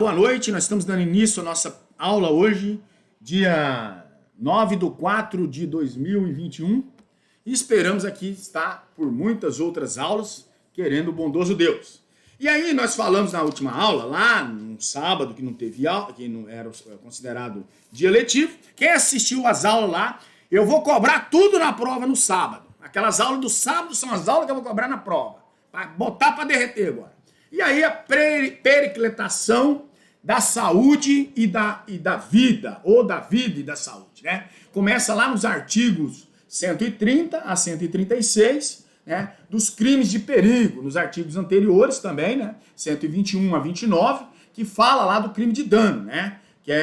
Boa noite, nós estamos dando início à nossa aula hoje, dia 9/4/2021, e esperamos aqui estar por muitas outras aulas, querendo o bondoso Deus. E aí nós falamos na última aula, lá no sábado, que não teve aula, que não era considerado dia letivo. Quem assistiu às aulas lá, eu vou cobrar tudo na prova no sábado. Aquelas aulas do sábado são as aulas que eu vou cobrar na prova, para botar para derreter agora. E aí a pericletação da saúde e da vida, ou da vida e da saúde, né? Começa lá nos artigos 130 a 136, né? Dos crimes de perigo, nos artigos anteriores também, né? 121 a 29, que fala lá do crime de dano, né? Que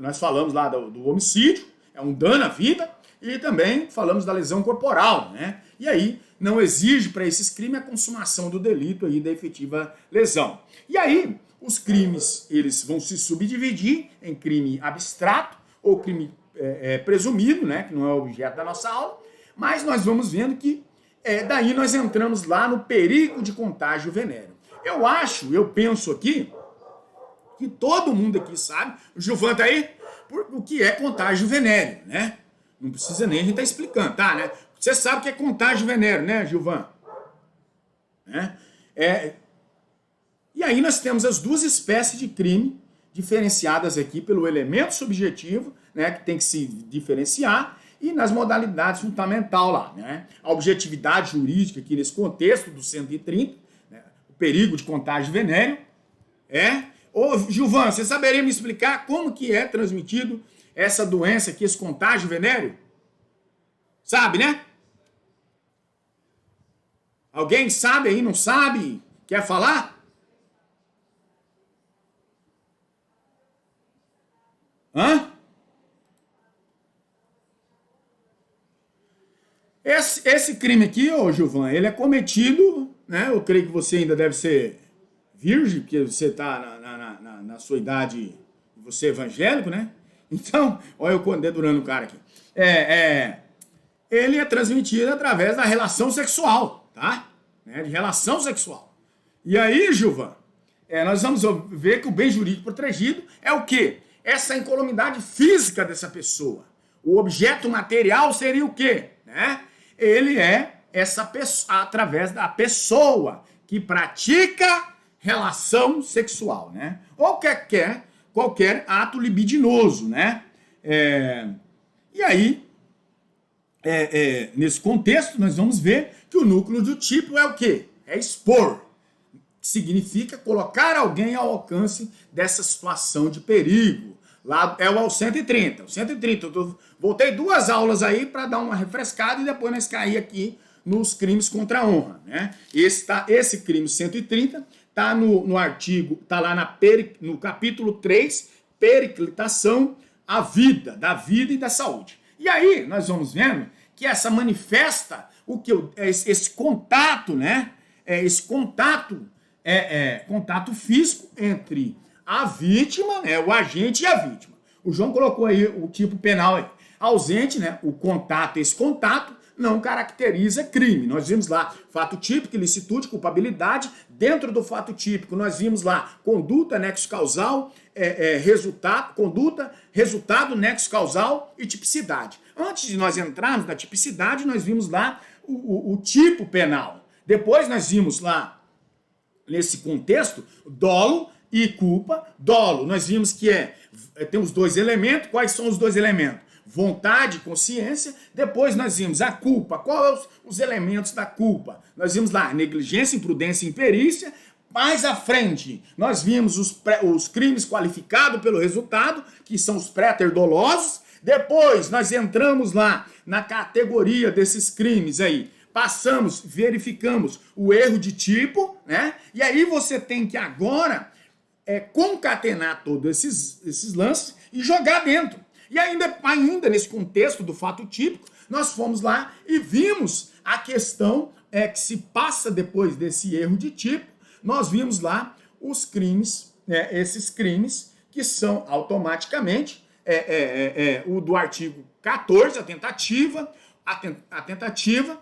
nós falamos lá do homicídio, é um dano à vida, e também falamos da lesão corporal, né? E aí não exige para esses crimes a consumação do delito aí da efetiva lesão. E aí os crimes, eles vão se subdividir em crime abstrato ou crime presumido, né, que não é o objeto da nossa aula, mas nós vamos vendo que daí nós entramos lá no perigo de contágio venéreo. Eu penso aqui, que todo mundo aqui sabe, o Gilvan tá aí, o que é contágio venéreo, né? Não precisa nem a gente estar explicando, tá, né? Você sabe o que é contágio venéreo, né, Gilvan? E aí nós temos as duas espécies de crime diferenciadas aqui pelo elemento subjetivo, né, que tem que se diferenciar, e nas modalidades fundamental lá, né? A objetividade jurídica aqui nesse contexto do 130, né, o perigo de contágio venéreo, Ô, Gilvan, você saberia me explicar como que é transmitido essa doença aqui, esse contágio venéreo? Sabe, né? Alguém sabe aí, não sabe? Quer falar? Hã? Esse crime aqui, ô Gilvan, ele é cometido, né? Eu creio que você ainda deve ser virgem, porque você está na sua idade, você é evangélico, né? Então, olha eu dedurando o cara aqui. Ele é transmitido através da relação sexual, tá? De relação sexual. E aí, Gilvan, nós vamos ver que o bem jurídico protegido é o quê? Essa incolumidade física dessa pessoa. O objeto material seria o quê? Né? Ele é essa pessoa, através da pessoa que pratica relação sexual, né? Ou qualquer ato libidinoso, né? E aí, nesse contexto, nós vamos ver que o núcleo do tipo é o quê? É expor, que significa colocar alguém ao alcance dessa situação de perigo. Lá é o 130. O 130, voltei 2 aulas aí para dar uma refrescada e depois nós caímos aqui nos crimes contra a honra, né? Esse crime 130 está no artigo, está lá no capítulo 3, periclitação à vida, da vida e da saúde. E aí nós vamos vendo que essa manifesta esse contato, né? Esse contato contato físico entre a vítima, né, o agente e a vítima. O João colocou aí o tipo penal aí. Ausente, né, esse contato não caracteriza crime. Nós vimos lá fato típico, ilicitude, culpabilidade. Dentro do fato típico, nós vimos lá conduta, nexo causal, resultado, nexo causal e tipicidade. Antes de nós entrarmos na tipicidade, nós vimos lá o tipo penal. Depois nós vimos lá, nesse contexto, dolo e culpa. Dolo, nós vimos que tem os 2 elementos. Quais são os 2 elementos? Vontade e consciência. Depois nós vimos a culpa. Quais são os elementos da culpa? Nós vimos lá negligência, imprudência e imperícia. Mais à frente, nós vimos os crimes qualificados pelo resultado, que são os pré-dolosos. Depois nós entramos lá na categoria desses crimes aí. Verificamos o erro de tipo, né? E aí você tem que agora concatenar todos esses lances e jogar dentro. E ainda nesse contexto do fato típico, nós fomos lá e vimos a questão que se passa depois desse erro de tipo. Nós vimos lá os crimes, esses crimes que são automaticamente o do artigo 14, a tentativa,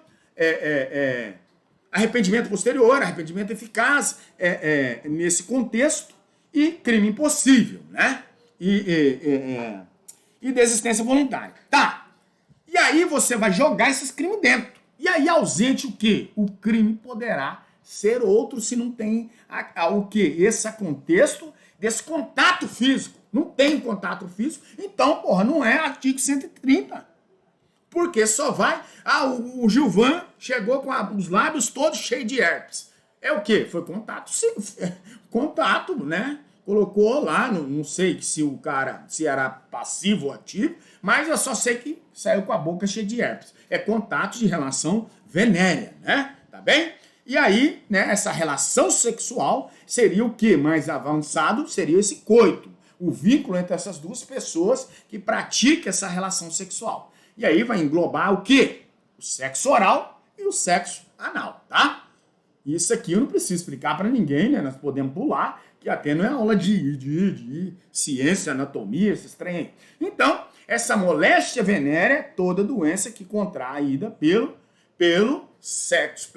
arrependimento posterior, arrependimento eficaz, nesse contexto. e crime impossível, né? E desistência voluntária. Tá. E aí você vai jogar esses crimes dentro. E aí ausente o quê? O crime poderá ser outro se não tem o quê? Esse contexto desse contato físico. Não tem contato físico, então, porra, não é artigo 130. Porque só vai... o Gilvan chegou com os lábios todos cheios de herpes. É o quê? Foi contato, sim. Contato, né? Colocou lá, não sei se o cara, se era passivo ou ativo, mas eu só sei que saiu com a boca cheia de herpes. É contato de relação venérea, né? Tá bem? E aí, né, essa relação sexual seria o que mais avançado? Seria esse coito. O vínculo entre essas duas pessoas que praticam essa relação sexual. E aí vai englobar o quê? O sexo oral e o sexo anal, tá? Isso aqui eu não preciso explicar para ninguém, né? Nós podemos pular, que até não é aula de ciência, anatomia, esses trem aí. Então, essa moléstia venérea é toda doença que contraída pelo sexo,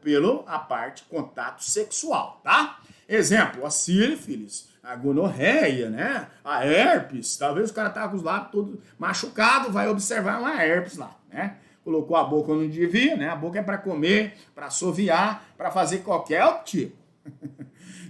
pelo a parte contato sexual, tá? Exemplo, a sífilis, a gonorreia, né? A herpes, talvez o cara tá com os lábios todos machucados, vai observar uma herpes lá, né? Colocou a boca onde devia, né? A boca é para comer, para assoviar, para fazer qualquer tipo,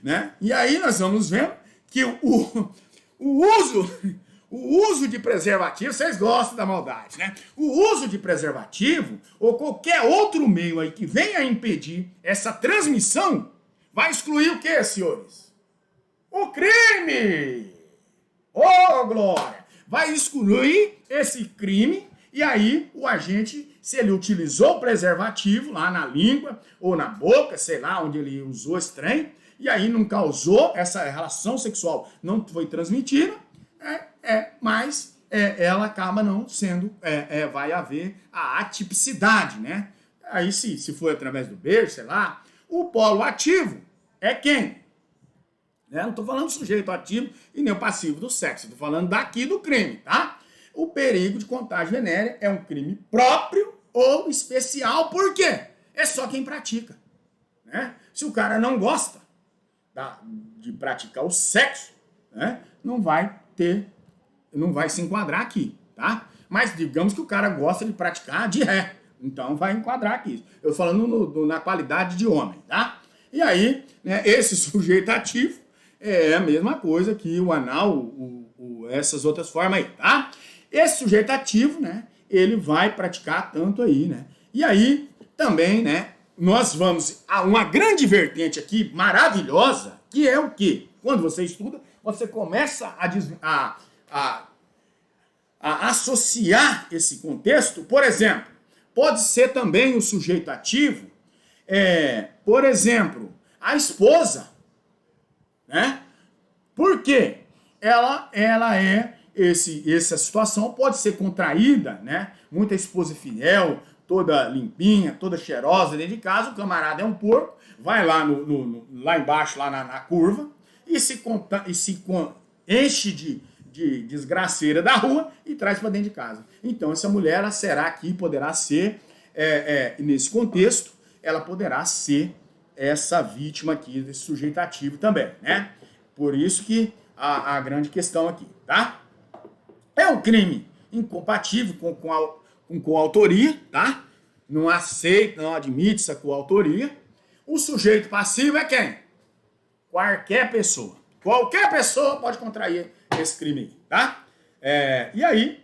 né? E aí nós vamos vendo que o uso de preservativo, vocês gostam da maldade, né? O uso de preservativo ou qualquer outro meio aí que venha impedir essa transmissão vai excluir o quê, senhores? O crime! Ô, glória! Vai excluir esse crime e aí o agente, se ele utilizou o preservativo lá na língua ou na boca, sei lá, onde ele usou esse trem, e aí não causou essa relação sexual, não foi transmitida, mas ela acaba não sendo, vai haver a atipicidade, né? Aí se for através do beijo, sei lá, o polo ativo é quem? Não estou falando do sujeito ativo e nem o passivo do sexo, estou falando daqui do crime, tá? O perigo de contágio venérea é um crime próprio ou especial, por quê? É só quem pratica, né? Se o cara não gosta de praticar o sexo, né, não vai se enquadrar aqui, tá? Mas digamos que o cara gosta de praticar de ré, então vai enquadrar aqui. Eu falando na qualidade de homem, tá? E aí, né, esse sujeito ativo é a mesma coisa que o anal, essas outras formas aí, tá? Esse sujeito ativo, né, ele vai praticar tanto aí, né? E aí, também, né, nós vamos a uma grande vertente aqui, maravilhosa, que é o quê? Quando você estuda, você começa a associar esse contexto. Por exemplo, pode ser também o sujeito ativo, por exemplo, a esposa, né? Por quê? Ela essa situação pode ser contraída, né? Muita esposa fiel, toda limpinha, toda cheirosa dentro de casa, o camarada é um porco, vai lá lá embaixo, lá na curva, e se enche de desgraceira da rua e traz para dentro de casa. Então essa mulher, ela será aqui, poderá ser, nesse contexto, ela poderá ser essa vítima aqui, desse sujeito ativo também, né? Por isso que a grande questão aqui, tá? É um crime incompatível com coautoria, tá? Não aceita, não admite essa coautoria. O sujeito passivo é quem? Qualquer pessoa. Qualquer pessoa pode contrair esse crime aí, tá? E aí,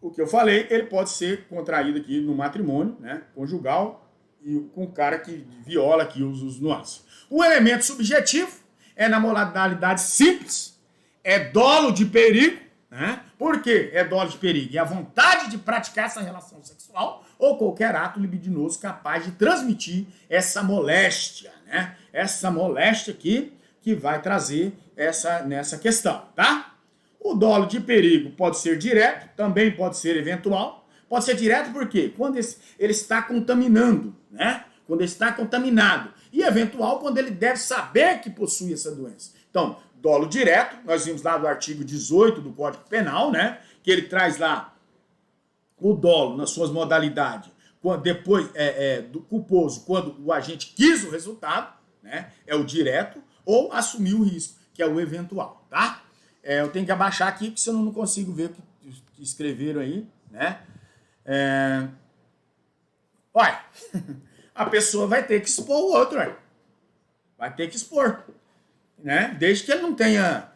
o que eu falei, ele pode ser contraído aqui no matrimônio, né? Conjugal, e com o cara que viola aqui os nuances. O elemento subjetivo é na modalidade simples, é dolo de perigo, né? Por quê? É dolo de perigo. É a vontade de praticar essa relação sexual ou qualquer ato libidinoso capaz de transmitir essa moléstia, né? Essa moléstia aqui que vai trazer nessa questão, tá? O dolo de perigo pode ser direto, também pode ser eventual. Pode ser direto por quê? Quando ele está contaminando, né? Quando ele está contaminado. E eventual quando ele deve saber que possui essa doença. Então, dolo direto, nós vimos lá do artigo 18 do Código Penal, né? Que ele traz lá o dolo nas suas modalidades, depois do culposo, quando o agente quis o resultado, né? É o direto, ou assumir o risco. que é o eventual, tá? Eu tenho que abaixar aqui, porque senão eu não consigo ver o que escreveram aí, né? Olha, a pessoa vai ter que expor o outro, ué. Vai ter que expor, né? Desde que ele não tenha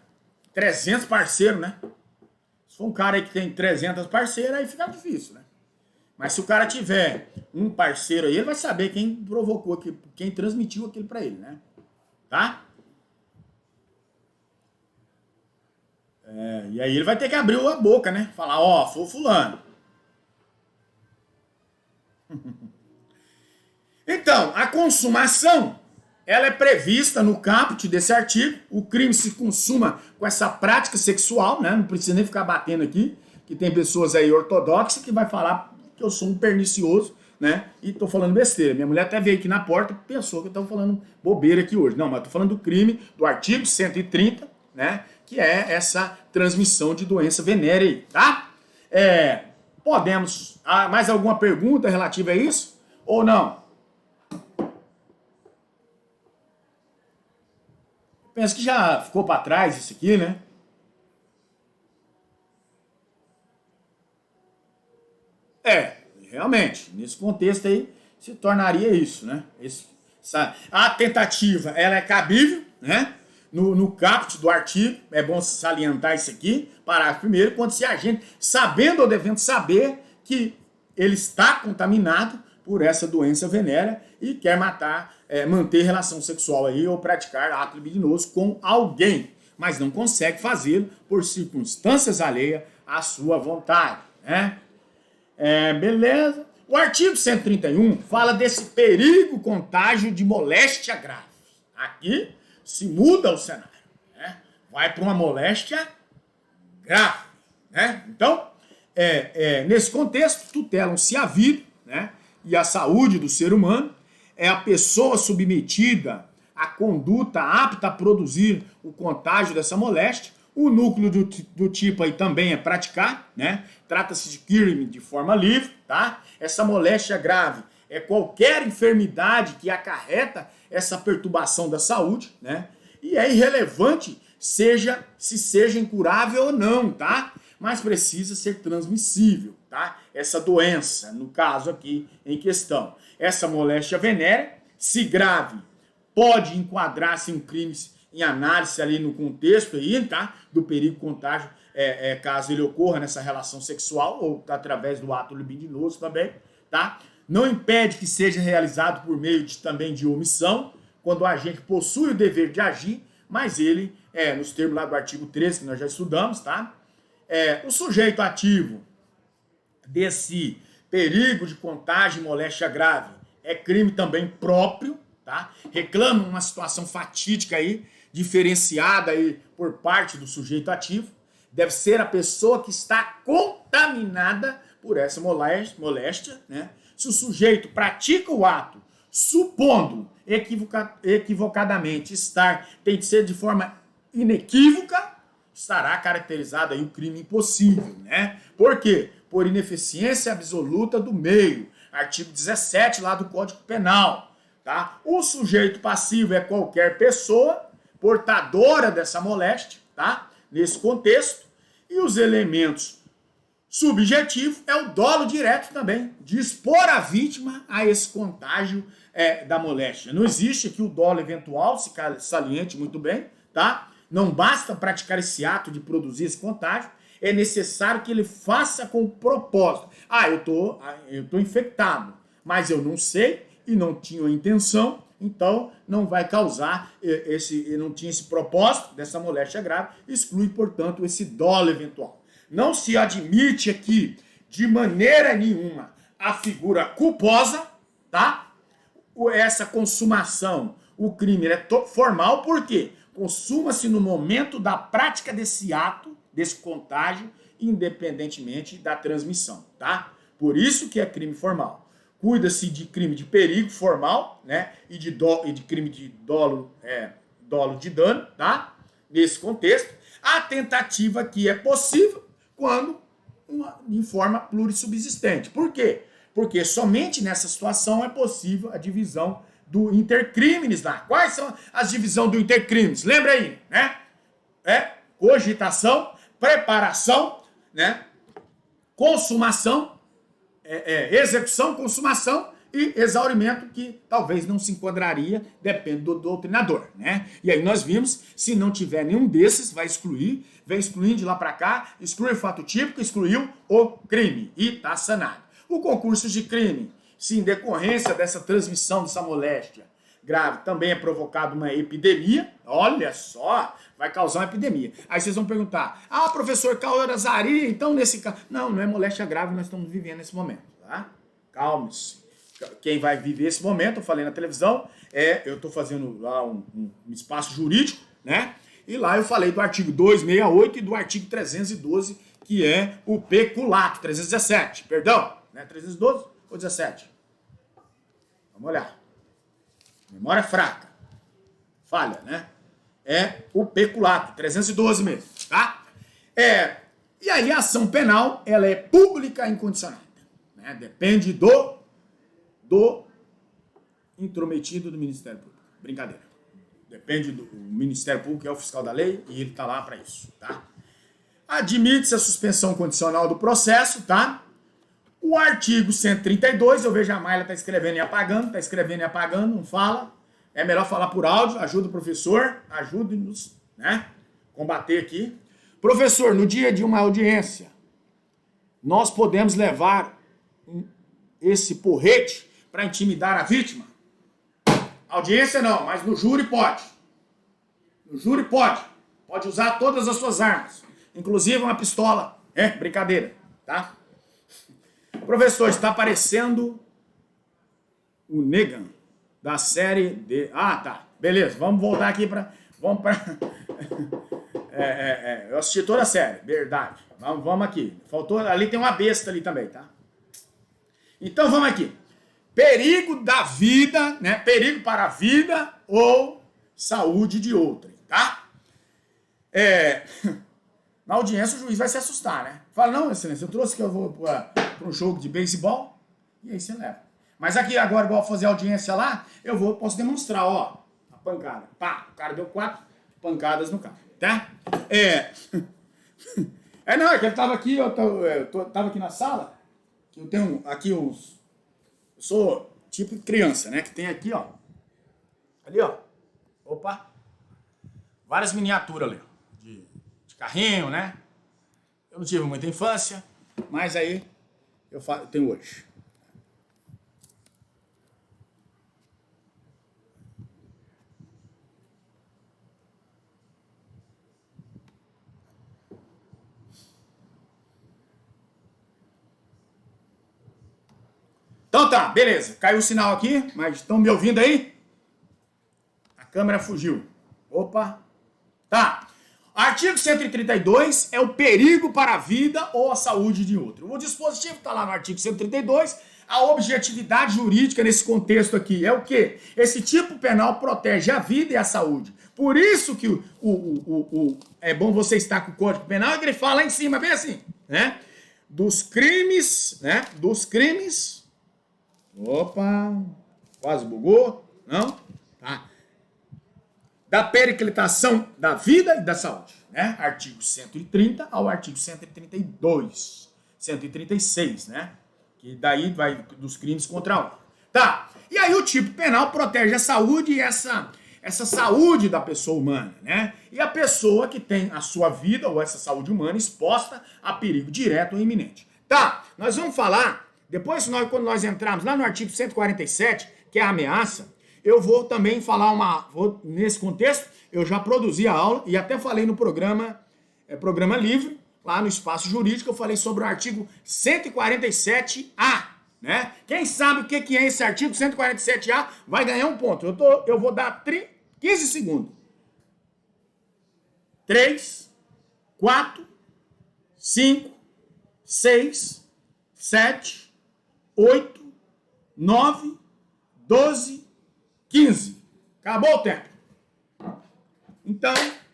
300 parceiros, né? Se for um cara aí que tem 300 parceiros, aí fica difícil, né? Mas se o cara tiver um parceiro aí, ele vai saber quem provocou, quem transmitiu aquilo pra ele, né? Tá? E aí ele vai ter que abrir a boca, né? Falar, ó, foi fulano. Então, a consumação, ela é prevista no caput desse artigo. O crime se consuma com essa prática sexual, né? Não precisa nem ficar batendo aqui, que tem pessoas aí ortodoxas que vai falar que eu sou um pernicioso, né? E tô falando besteira. Minha mulher até veio aqui na porta e pensou que eu tava falando bobeira aqui hoje. Não, mas eu tô falando do crime do artigo 130, né? Que é essa transmissão de doença venérea aí, tá? Podemos... mais alguma pergunta relativa a isso? Ou não? Penso que já ficou para trás isso aqui, né? Realmente, nesse contexto aí, se tornaria isso, né? A tentativa, ela é cabível, né? No caput do artigo, é bom salientar isso aqui, parágrafo primeiro, quando se agente, sabendo ou devendo saber que ele está contaminado por essa doença venérea e quer manter relação sexual aí ou praticar ato libidinoso com alguém, mas não consegue fazê-lo por circunstâncias alheias à sua vontade, né? Beleza. O artigo 131 fala desse perigo contágio de moléstia grave. Aqui se muda o cenário, né? Vai para uma moléstia grave, né? Então, nesse contexto, tutelam-se a vida, né, e a saúde do ser humano, é a pessoa submetida à conduta apta a produzir o contágio dessa moléstia. O núcleo do tipo aí também é praticar, né? Trata-se de crime de forma livre, tá? Essa moléstia grave é qualquer enfermidade que acarreta essa perturbação da saúde, né? E é irrelevante se seja incurável ou não, tá? Mas precisa ser transmissível, tá? Essa doença, no caso aqui em questão. Essa moléstia venérea, se grave, pode enquadrar-se em crimes em análise ali no contexto aí, tá? Do perigo contágio, caso ele ocorra nessa relação sexual ou através do ato libidinoso também, tá? Não impede que seja realizado por meio também de omissão, quando o agente possui o dever de agir, mas ele, nos termos lá do artigo 13, que nós já estudamos, tá? O sujeito ativo desse perigo de contágio e moléstia grave é crime também próprio, tá? Reclama uma situação fatídica aí, diferenciada aí por parte do sujeito ativo. Deve ser a pessoa que está contaminada por essa moléstia, né? Se o sujeito pratica o ato, supondo equivocadamente tem que ser de forma inequívoca, estará caracterizado aí o crime impossível, né? Por quê? Por ineficiência absoluta do meio. Artigo 17 lá do Código Penal, tá? O sujeito passivo é qualquer pessoa portadora dessa moléstia, tá? Nesse contexto. E os elementos subjetivos é o dolo direto também, de expor a vítima a esse contágio da moléstia. Não existe aqui o dolo eventual, se saliente muito bem, tá? Não basta praticar esse ato de produzir esse contágio, é necessário que ele faça com propósito. Eu tô infectado, mas eu não sei e não tinha intenção, então não vai causar não tinha esse propósito dessa moléstia grave, exclui, portanto, esse dolo eventual. Não se admite aqui, de maneira nenhuma, a figura culposa, tá? Essa consumação, o crime é formal, por quê? Consuma-se no momento da prática desse ato, desse contágio, independentemente da transmissão, tá? Por isso que é crime formal. Cuida-se de crime de perigo formal, né? E de crime de dolo de dano, tá? Nesse contexto, a tentativa aqui é possível quando em forma plurissubsistente. Por quê? Porque somente nessa situação é possível a divisão do intercrimes lá. Quais são as divisões do intercrimes? Lembra aí, né? cogitação, preparação, né? Consumação, execução, consumação e exaurimento, que talvez não se enquadraria, depende do doutrinador, né? E aí nós vimos, se não tiver nenhum desses, vai excluir, vem excluindo de lá para cá, exclui o fato típico, excluiu o crime e tá sanado. O concurso de crime, se em decorrência dessa transmissão dessa moléstia grave também é provocado uma epidemia, olha só, vai causar uma epidemia. Aí vocês vão perguntar, professor, calorizaria, então nesse caso... Não é moléstia grave que nós estamos vivendo nesse momento, tá? Calme-se. Quem vai viver esse momento, eu falei na televisão, eu estou fazendo lá um espaço jurídico, né? E lá eu falei do artigo 268 e do artigo 312, que é o peculato, 317, perdão, né? 312 ou 17? Vamos olhar. Memória fraca. Falha, né? É o peculato, 312 mesmo, tá? E aí a ação penal, ela é pública e incondicionada, né? Depende do intrometido do Ministério Público. Brincadeira. Depende do Ministério Público, que é o fiscal da lei, e ele tá lá para isso, tá? Admite-se a suspensão condicional do processo, tá? O artigo 132, eu vejo a Mayla tá escrevendo e apagando, não fala. É melhor falar por áudio, ajuda o professor, ajude-nos, né? Combater aqui. Professor, no dia de uma audiência, nós podemos levar esse porrete para intimidar a vítima? Audiência não, mas no júri pode. No júri pode. Pode usar todas as suas armas, inclusive uma pistola. Brincadeira, tá? Professor, está aparecendo o Negan da série de... tá. Beleza, vamos voltar aqui para... eu assisti toda a série, verdade. Vamos aqui. Faltou... Ali tem uma besta ali também, tá? Então vamos aqui. Perigo da vida, né? Perigo para a vida ou saúde de outrem, tá? Na audiência o juiz vai se assustar, né? Fala, não, excelência, eu trouxe que eu vou para um jogo de beisebol, e aí você leva. Mas aqui agora, igual fazer audiência lá, posso demonstrar, ó, a pancada. Pá, o cara deu 4 pancadas no cara, tá? Não, é que ele tava aqui, tava aqui na sala, que eu tenho aqui uns... Eu sou tipo criança, né? Que tem aqui, ó. Ali, ó. Opa. Várias miniaturas ali, ó. De carrinho, né? Eu não tive muita infância, mas aí eu tenho hoje. Então tá, beleza. Caiu o sinal aqui, mas estão me ouvindo aí? A câmera fugiu. Opa. Tá. Artigo 132 é o perigo para a vida ou a saúde de outro. O dispositivo está lá no artigo 132. A objetividade jurídica nesse contexto aqui é o quê? Esse tipo penal protege a vida e a saúde. Por isso que é bom você estar com o Código Penal, que ele fala lá em cima, bem assim, né? Dos crimes, né? Dos crimes... Opa, quase bugou, não? Tá. Da periclitação da vida e da saúde, né? Artigo 130 ao artigo 132, 136, né? Que daí vai dos crimes contra a honra. Tá, e aí o tipo penal protege a saúde e essa saúde da pessoa humana, né? E a pessoa que tem a sua vida ou essa saúde humana exposta a perigo direto ou iminente. Tá, nós vamos falar... Depois, quando nós entrarmos lá no artigo 147, que é a ameaça, eu vou também falar nesse contexto, eu já produzi a aula e até falei no programa livre, lá no Espaço Jurídico, eu falei sobre o artigo 147A, né? Quem sabe o que é esse artigo 147A vai ganhar um ponto. Eu vou dar 15 segundos. 3, 4, 5, 6, 7... 8, 9, 12, 15. Acabou o tempo. Então,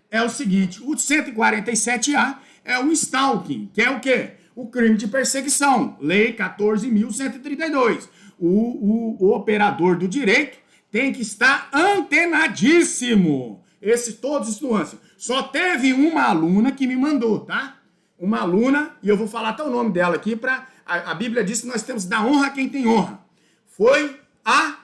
é o seguinte, o 147A é o stalking, que é o quê? O crime de perseguição, Lei 14.132. O operador do direito tem que estar antenadíssimo. Todos os nuances. Só teve uma aluna que me mandou, tá? Uma aluna, e eu vou falar até o nome dela aqui, a Bíblia diz que nós temos que dar honra a quem tem honra. Foi a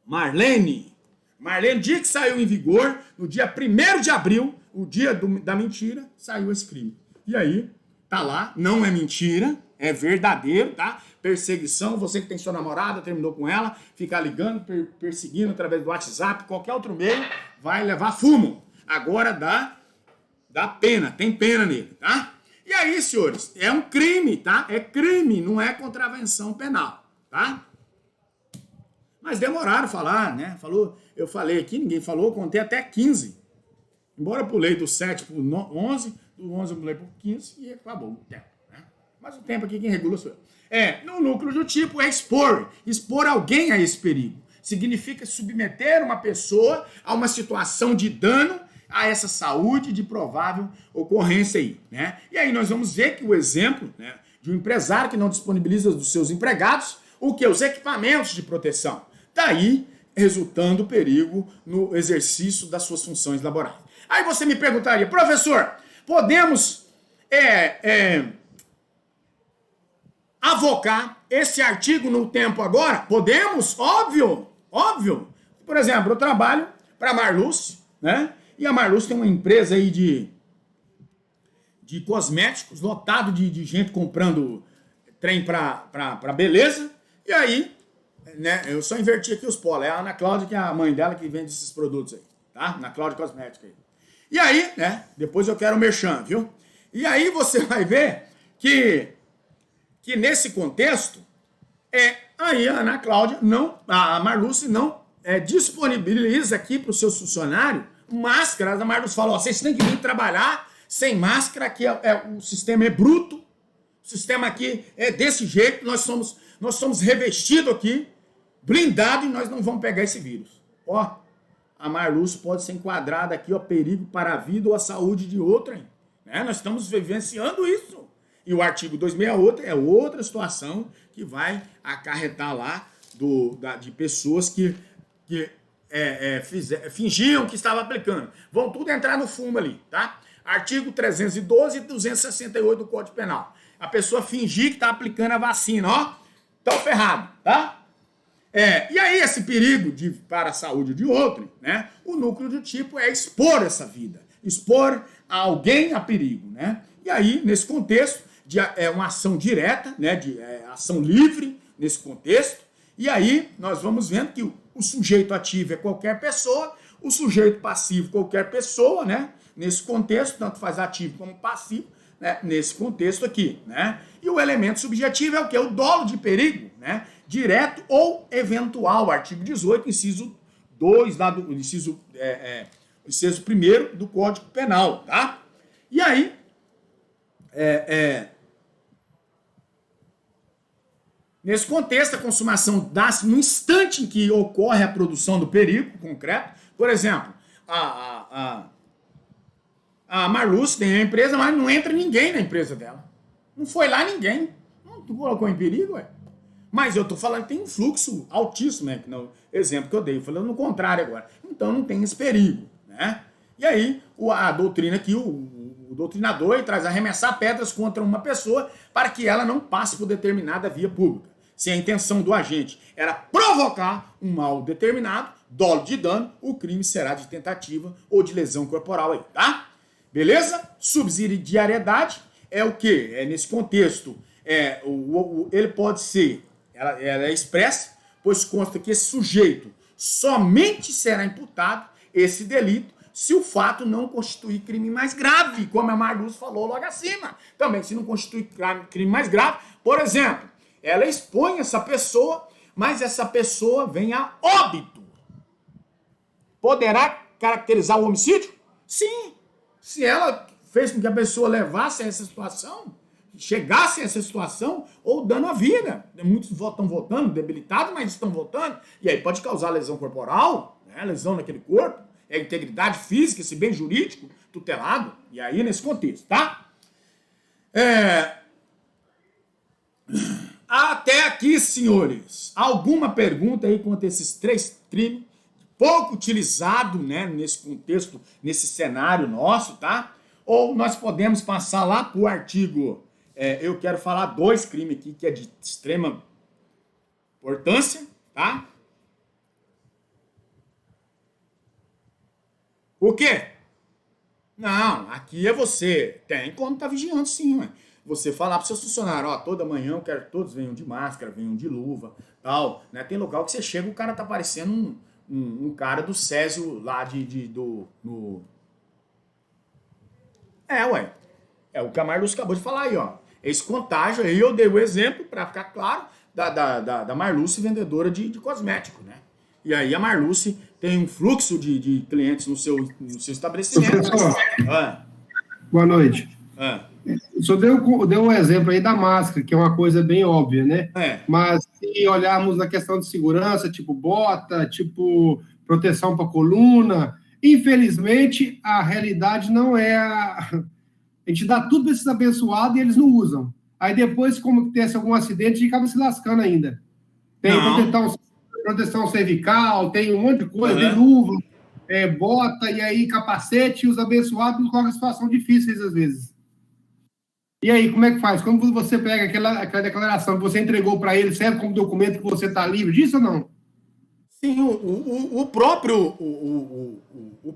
Marlene. Marlene, dia que saiu em vigor, no dia 1º de abril, o dia da mentira, saiu esse crime. E aí, tá lá, não é mentira, é verdadeiro, tá? Perseguição, você que tem sua namorada, terminou com ela, ficar ligando, perseguindo através do WhatsApp, qualquer outro meio, vai levar fumo. Agora dá pena, tem pena nele, tá? E aí, senhores, é um crime, tá? É crime, não é contravenção penal, tá? Mas demoraram a falar, né? Eu falei aqui, ninguém falou, contei até 15. Embora eu pulei do 7 para o 11, do 11 eu pulei para o 15 e acabou o tempo, né? Mas o tempo aqui quem regula sou eu. No núcleo do tipo é expor. Expor alguém a esse perigo. Significa submeter uma pessoa a uma situação de dano a essa saúde de provável ocorrência aí, né? E aí nós vamos ver que o exemplo, né, de um empresário que não disponibiliza dos seus empregados os equipamentos de proteção. Daí resultando perigo no exercício das suas funções laborais. Aí você me perguntaria, professor, podemos avocar esse artigo no tempo agora? Podemos? Óbvio, óbvio. Por exemplo, eu trabalho para a Marluce, né? E a Marluce tem uma empresa aí de cosméticos, lotado de gente comprando trem para beleza. E aí, né, eu só inverti aqui os polos. É a Ana Cláudia, que é a mãe dela, que vende esses produtos aí, tá? Ana Cláudia Cosmética aí. E aí, né, depois eu quero o merchan, viu? E aí você vai ver que nesse contexto, aí a Ana Cláudia a Marluce não disponibiliza aqui para os seus funcionários máscaras. A Marluce fala, vocês têm que vir trabalhar sem máscara, que o sistema é bruto, o sistema aqui é desse jeito, nós somos revestidos aqui, blindado, e nós não vamos pegar esse vírus. Ó, a Marluce pode ser enquadrada aqui, ó, perigo para a vida ou a saúde de outrem. Né? Nós estamos vivenciando isso. E o artigo 268 é outra situação que vai acarretar lá de pessoas que fingiam que estavam aplicando. Vão tudo entrar no fumo ali, tá? Artigo 312 e 268 do Código Penal. A pessoa fingir que está aplicando a vacina, ó, estão ferrado, tá? E aí esse perigo para a saúde de outro, né? O núcleo do tipo é expor essa vida, expor alguém a perigo, né? E aí, nesse contexto, é uma ação direta, né? Ação livre, nesse contexto. E aí, nós vamos vendo que o sujeito ativo é qualquer pessoa, o sujeito passivo qualquer pessoa, né? Nesse contexto, tanto faz ativo como passivo, né? Nesse contexto aqui, né? E o elemento subjetivo é o quê? O dolo de perigo, né? Direto ou eventual, artigo 18, inciso 2, lá do inciso 1º do Código Penal, tá? E aí, nesse contexto, a consumação dá-se no instante em que ocorre a produção do perigo concreto. Por exemplo, a Marluce tem a empresa, mas não entra ninguém na empresa dela. Não foi lá ninguém. Não colocou em perigo, ué. Mas eu tô falando que tem um fluxo altíssimo, né? No exemplo que eu dei, falando no contrário agora. Então não tem esse perigo, né? E aí, a doutrina aqui, o doutrinador traz arremessar pedras contra uma pessoa para que ela não passe por determinada via pública. Se a intenção do agente era provocar um mal determinado, dolo de dano, o crime será de tentativa ou de lesão corporal aí, tá? Beleza? Subsidiariedade é o quê? Nesse contexto, ele pode ser, ela é expressa, pois consta que esse sujeito somente será imputado esse delito se o fato não constituir crime mais grave, como a Marluce falou logo acima. Também, se não constituir crime mais grave, por exemplo, ela expõe essa pessoa, mas essa pessoa vem a óbito. Poderá caracterizar o homicídio? Sim. Se ela fez com que a pessoa levasse a essa situação, chegasse a essa situação, ou dano à vida. Muitos estão votando, debilitados, mas estão votando. E aí pode causar lesão corporal, né? Lesão naquele corpo, integridade física, esse bem jurídico tutelado. E aí nesse contexto, tá? Até aqui, senhores. Alguma pergunta aí quanto a esses 3 crimes? pouco utilizado, né, nesse contexto, nesse cenário nosso, tá? Ou nós podemos passar lá para o artigo, eu quero falar 2 crimes aqui, que é de extrema importância, tá? O quê? Não, aqui é você. Tem como tá vigiando sim, ué. Você falar para seus funcionários, ó, toda manhã eu quero que todos venham de máscara, venham de luva, tal, né? Tem local que você chega, o cara tá parecendo um cara do Césio lá no... Ué. É o que a Marluce acabou de falar aí, ó. Esse contágio aí, eu dei o exemplo, para ficar claro, da Marluce, vendedora de cosmético, né? E aí a Marluce tem um fluxo de clientes no seu estabelecimento. Professor, boa noite. O senhor deu um exemplo aí da máscara, que é uma coisa bem óbvia, né? Mas se olharmos na questão de segurança, tipo bota, tipo proteção para coluna, infelizmente a realidade não é a gente dá tudo para esses abençoados e eles não usam. Aí depois, como acontece algum acidente, a gente acaba se lascando ainda. Tem proteção cervical, tem um monte de coisa, tem luva, bota, e aí capacete, e os abençoados nos colocam em situação difíceis às vezes. E aí, como é que faz? Como você pega aquela declaração que você entregou para ele, serve como documento que você está livre disso ou não? Sim, o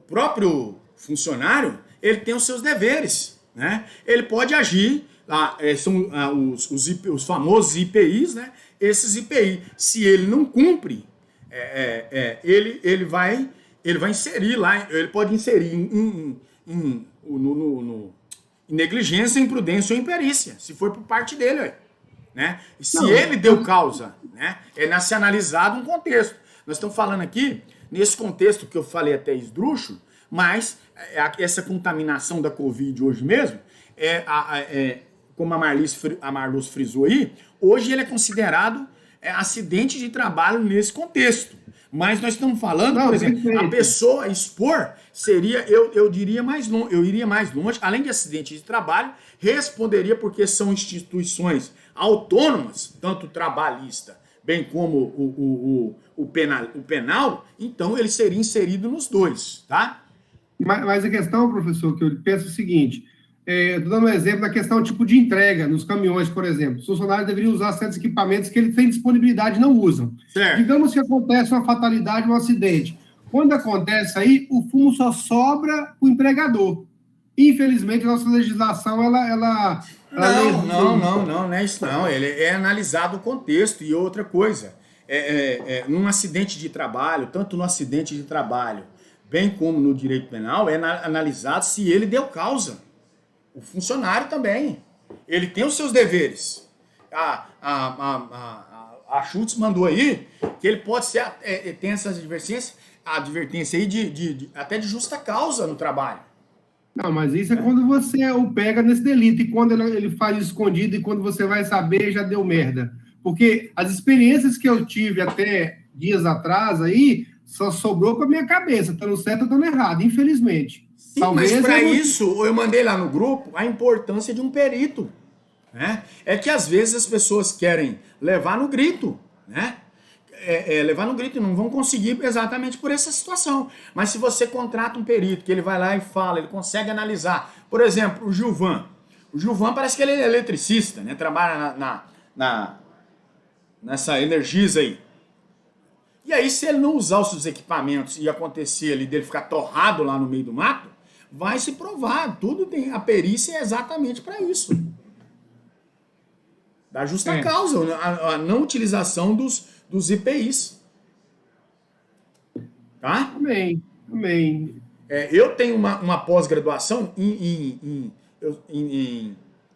próprio funcionário, ele tem os seus deveres, né? Ele pode agir, são os famosos IPIs, né? Esses IPI, se ele não cumpre, ele vai inserir lá, ele pode inserir em negligência, imprudência ou imperícia, se for por parte dele, né? E se ele deu causa, né? É se analisado um contexto. Nós estamos falando aqui, nesse contexto que eu falei até esdrúxulo, mas essa contaminação da Covid hoje mesmo, como a Marluce frisou aí, hoje ele é considerado acidente de trabalho nesse contexto. Mas nós estamos falando, por exemplo, a pessoa expor seria, eu iria mais longe, além de acidente de trabalho, responderia porque são instituições autônomas, tanto trabalhista, bem como o penal, então ele seria inserido nos dois, tá? Mas a questão, professor, que eu penso é o seguinte, estou dando um exemplo da questão tipo de entrega nos caminhões, por exemplo. Os funcionários deveriam usar certos equipamentos que eles têm disponibilidade e não usam. Certo. Digamos que acontece uma fatalidade, um acidente. Quando acontece aí, o fumo só sobra para o empregador. Infelizmente, a nossa legislação, Não é isso não. Ele é analisado o contexto e outra coisa. Num acidente de trabalho, tanto no acidente de trabalho, bem como no direito penal, é analisado se ele deu causa. O funcionário também. Ele tem os seus deveres. A Schultz mandou aí que ele pode ser, tem essa advertência aí até de justa causa no trabalho. Não, mas isso é quando você o pega nesse delito, e quando ele faz escondido, e quando você vai saber, já deu merda. Porque as experiências que eu tive até dias atrás aí, só sobrou com a minha cabeça, estando certo ou estando errado, infelizmente. Sim, talvez mas para isso, eu mandei lá no grupo a importância de um perito. Né? É que às vezes as pessoas querem levar no grito, né? Levar no grito e não vão conseguir exatamente por essa situação. Mas se você contrata um perito, que ele vai lá e fala, ele consegue analisar. Por exemplo, o Gilvan. O Gilvan parece que ele é eletricista, né? Trabalha nessa Energisa aí. E aí, se ele não usar os seus equipamentos e acontecer ali dele ficar torrado lá no meio do mato, vai se provar. Tudo tem. A perícia é exatamente para isso. Da justa causa, a não utilização dos IPIs. Tá? Amém. Eu tenho uma pós-graduação em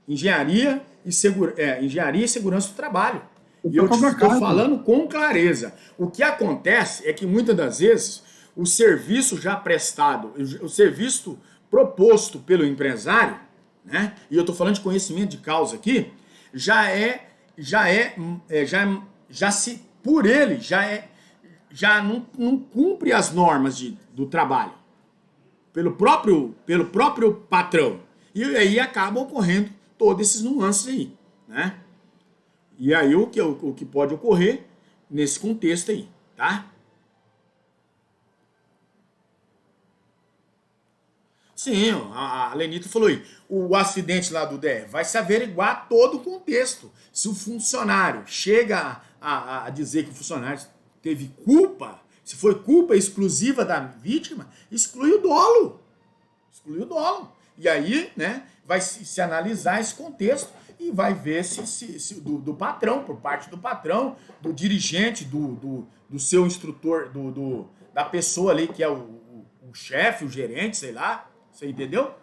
engenharia e segurança do trabalho. E eu estou falando com clareza. O que acontece é que muitas das vezes o serviço já prestado, o serviço proposto pelo empresário, né? E eu estou falando de conhecimento de causa aqui, já não cumpre as normas do trabalho pelo próprio patrão. E aí acabam ocorrendo todos esses nuances aí, né? E aí o que pode ocorrer nesse contexto aí, tá? Sim, a Lenita falou aí. O acidente lá do DF vai se averiguar todo o contexto. Se o funcionário chega a dizer que o funcionário teve culpa, se foi culpa exclusiva da vítima, exclui o dolo. Exclui o dolo. E aí, né, vai se analisar esse contexto e vai ver se do patrão, por parte do patrão, do dirigente, do seu instrutor, da pessoa ali que é o chefe, o gerente, sei lá. Você entendeu?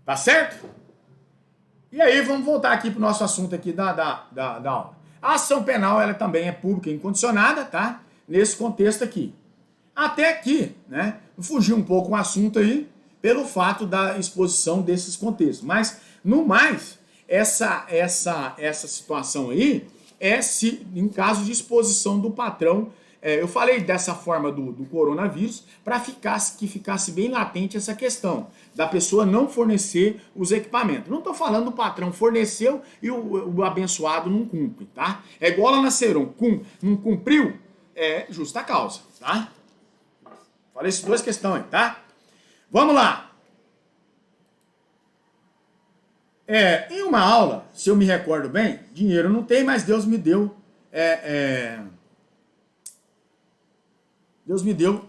Tá certo? E aí, vamos voltar aqui pro nosso assunto aqui da aula. A ação penal, ela também é pública e incondicionada, tá? Nesse contexto aqui. Até aqui, né? Fugiu um pouco o assunto aí, pelo fato da exposição desses contextos. Mas, no mais, essa situação aí é se, em caso de exposição do patrão. Eu falei dessa forma do coronavírus para que ficasse bem latente essa questão da pessoa não fornecer os equipamentos. Não estou falando do patrão forneceu e o abençoado não cumpre, tá? É igual lá na Serum, não cumpriu, é justa causa, tá? Falei essas duas questões, tá? Vamos lá. Em uma aula, se eu me recordo bem, dinheiro não tem, mas Deus me deu... Deus me deu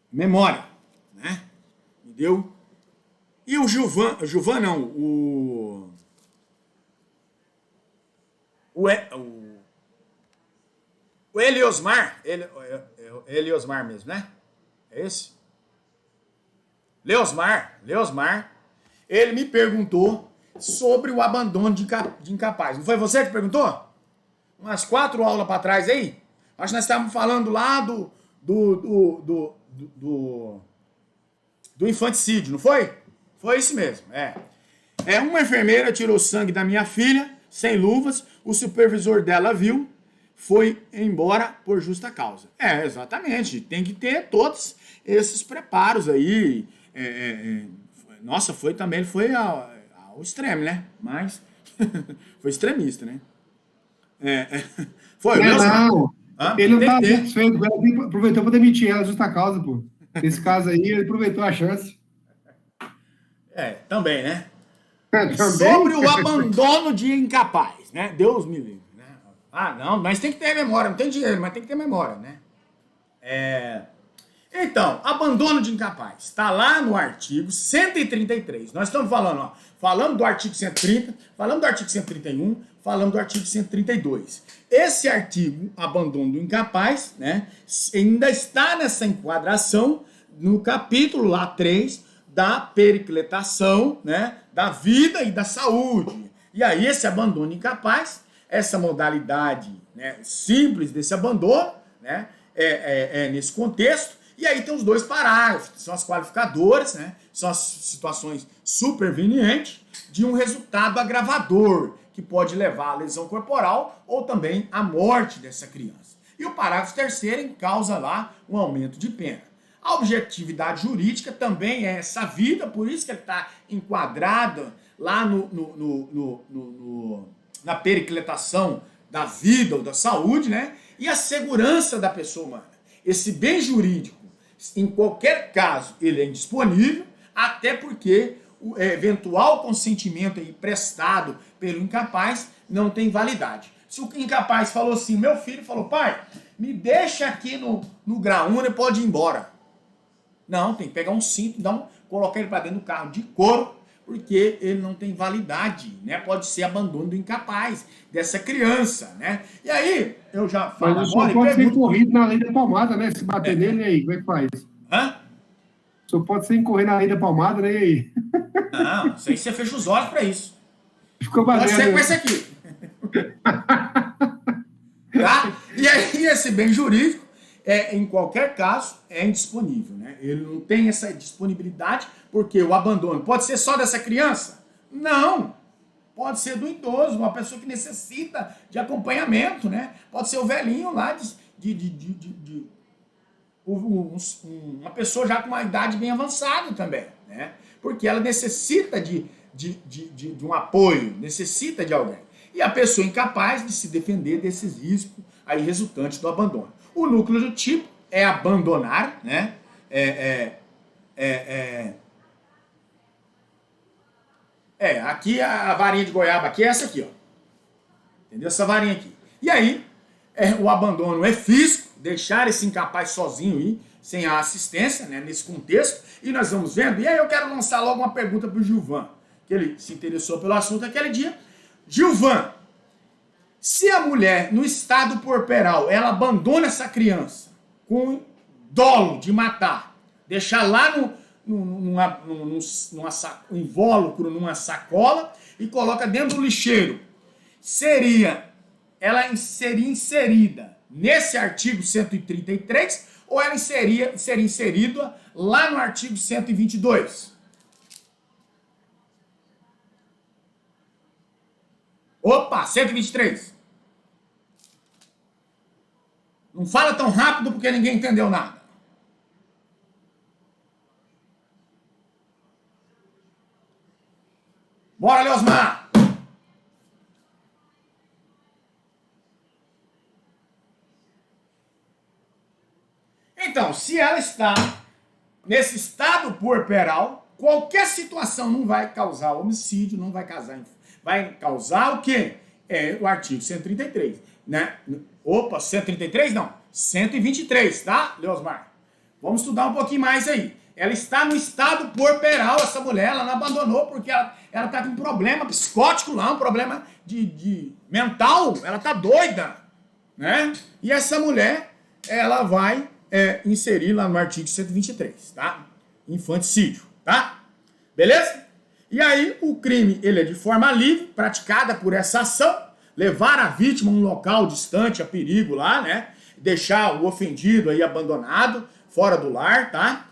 memória, né? Me deu... E o Gilvan não, o Eliosmar, Eliosmar mesmo, né? É esse? Leosmar, ele me perguntou sobre o abandono de incapaz. Não foi você que perguntou? Umas 4 aulas para trás aí? Acho que nós estávamos falando lá do infanticídio, não foi? Foi isso mesmo, uma enfermeira tirou sangue da minha filha, sem luvas, o supervisor dela viu, foi embora por justa causa. Exatamente, tem que ter todos esses preparos aí. Nossa, foi ao extremo, né? Mas foi extremista, né? Foi mesmo? Não. Ele não estava satisfeito, ele aproveitou para demitir ela, justa causa, pô. Nesse caso aí, ele aproveitou a chance. Também, né? Também? Sobre o abandono de incapaz, né? Deus me livre, né? Não, mas tem que ter memória, não tem dinheiro, mas tem que ter memória, né? Então, abandono de incapaz, está lá no artigo 133. Nós estamos falando, falamos do artigo 130, falamos do artigo 131, falamos do artigo 132. Esse artigo, abandono do incapaz, né, ainda está nessa enquadração no capítulo lá 3 da pericletação, né, da vida e da saúde. E aí esse abandono incapaz, essa modalidade, né, simples desse abandono, né, nesse contexto. E aí tem os 2 parágrafos, são as qualificadoras, né, são as situações supervenientes de um resultado agravador, que pode levar à lesão corporal ou também à morte dessa criança. E o parágrafo 3º causa lá um aumento de pena. A objetividade jurídica também é essa vida, por isso que ele está enquadrado lá na pericletação da vida ou da saúde, né? E a segurança da pessoa humana. Esse bem jurídico, em qualquer caso, ele é indisponível, até porque o eventual consentimento aí prestado pelo incapaz não tem validade. Se o incapaz falou assim, meu filho falou, pai, me deixa aqui no graúna e pode ir embora. Não, tem que pegar um cinto, colocar ele para dentro do carro de couro, porque ele não tem validade, né? Pode ser abandono do incapaz, dessa criança, né? E aí, eu já falo agora... Mas pode ser corrido na lei da palmada, né? Se bater nele, aí, como é que faz? Só pode ser incorrer na lei da palmada, né? E aí? Não, isso aí você fecha os olhos pra isso. Ficou batendo. Pode ser com esse aqui. Tá? E aí, esse bem jurídico, em qualquer caso, é indisponível, né? Ele não tem essa disponibilidade, porque o abandono pode ser só dessa criança? Não! Pode ser do idoso, uma pessoa que necessita de acompanhamento, né? Pode ser o velhinho lá uma pessoa já com uma idade bem avançada também, né? Porque ela necessita de um apoio, necessita de alguém. E a pessoa incapaz de se defender desses riscos aí resultantes do abandono. O núcleo do tipo é abandonar, né? Aqui a varinha de goiaba aqui é essa aqui, ó. Entendeu? Essa varinha aqui. E aí, o abandono é físico, deixar esse incapaz sozinho aí, sem a assistência, né, nesse contexto, e nós vamos vendo. E aí eu quero lançar logo uma pergunta para o Gilvan, que ele se interessou pelo assunto aquele dia. Gilvan, se a mulher, no estado puerperal, ela abandona essa criança com dolo de matar, deixar lá num invólucro, numa sacola, e coloca dentro do lixeiro, ela seria inserida nesse artigo 133 ou ela seria inserida lá no artigo 122? Opa, 123. Não fala tão rápido porque ninguém entendeu nada. Bora, Leosmar! Então, se ela está nesse estado puerperal, qualquer situação não vai causar homicídio, não vai causar o quê? O artigo 133, né? Opa, 133 não, 123, tá, Leosmar? Vamos estudar um pouquinho mais aí. Ela está no estado puerperal, essa mulher, ela não abandonou porque ela está com um problema psicótico lá, um problema de mental, ela está doida, né? E essa mulher, ela vai inserir lá no artigo 123, tá? Infanticídio, tá? Beleza? E aí, o crime, ele é de forma livre, praticada por essa ação, levar a vítima a um local distante, a perigo lá, né? Deixar o ofendido aí abandonado, fora do lar, tá?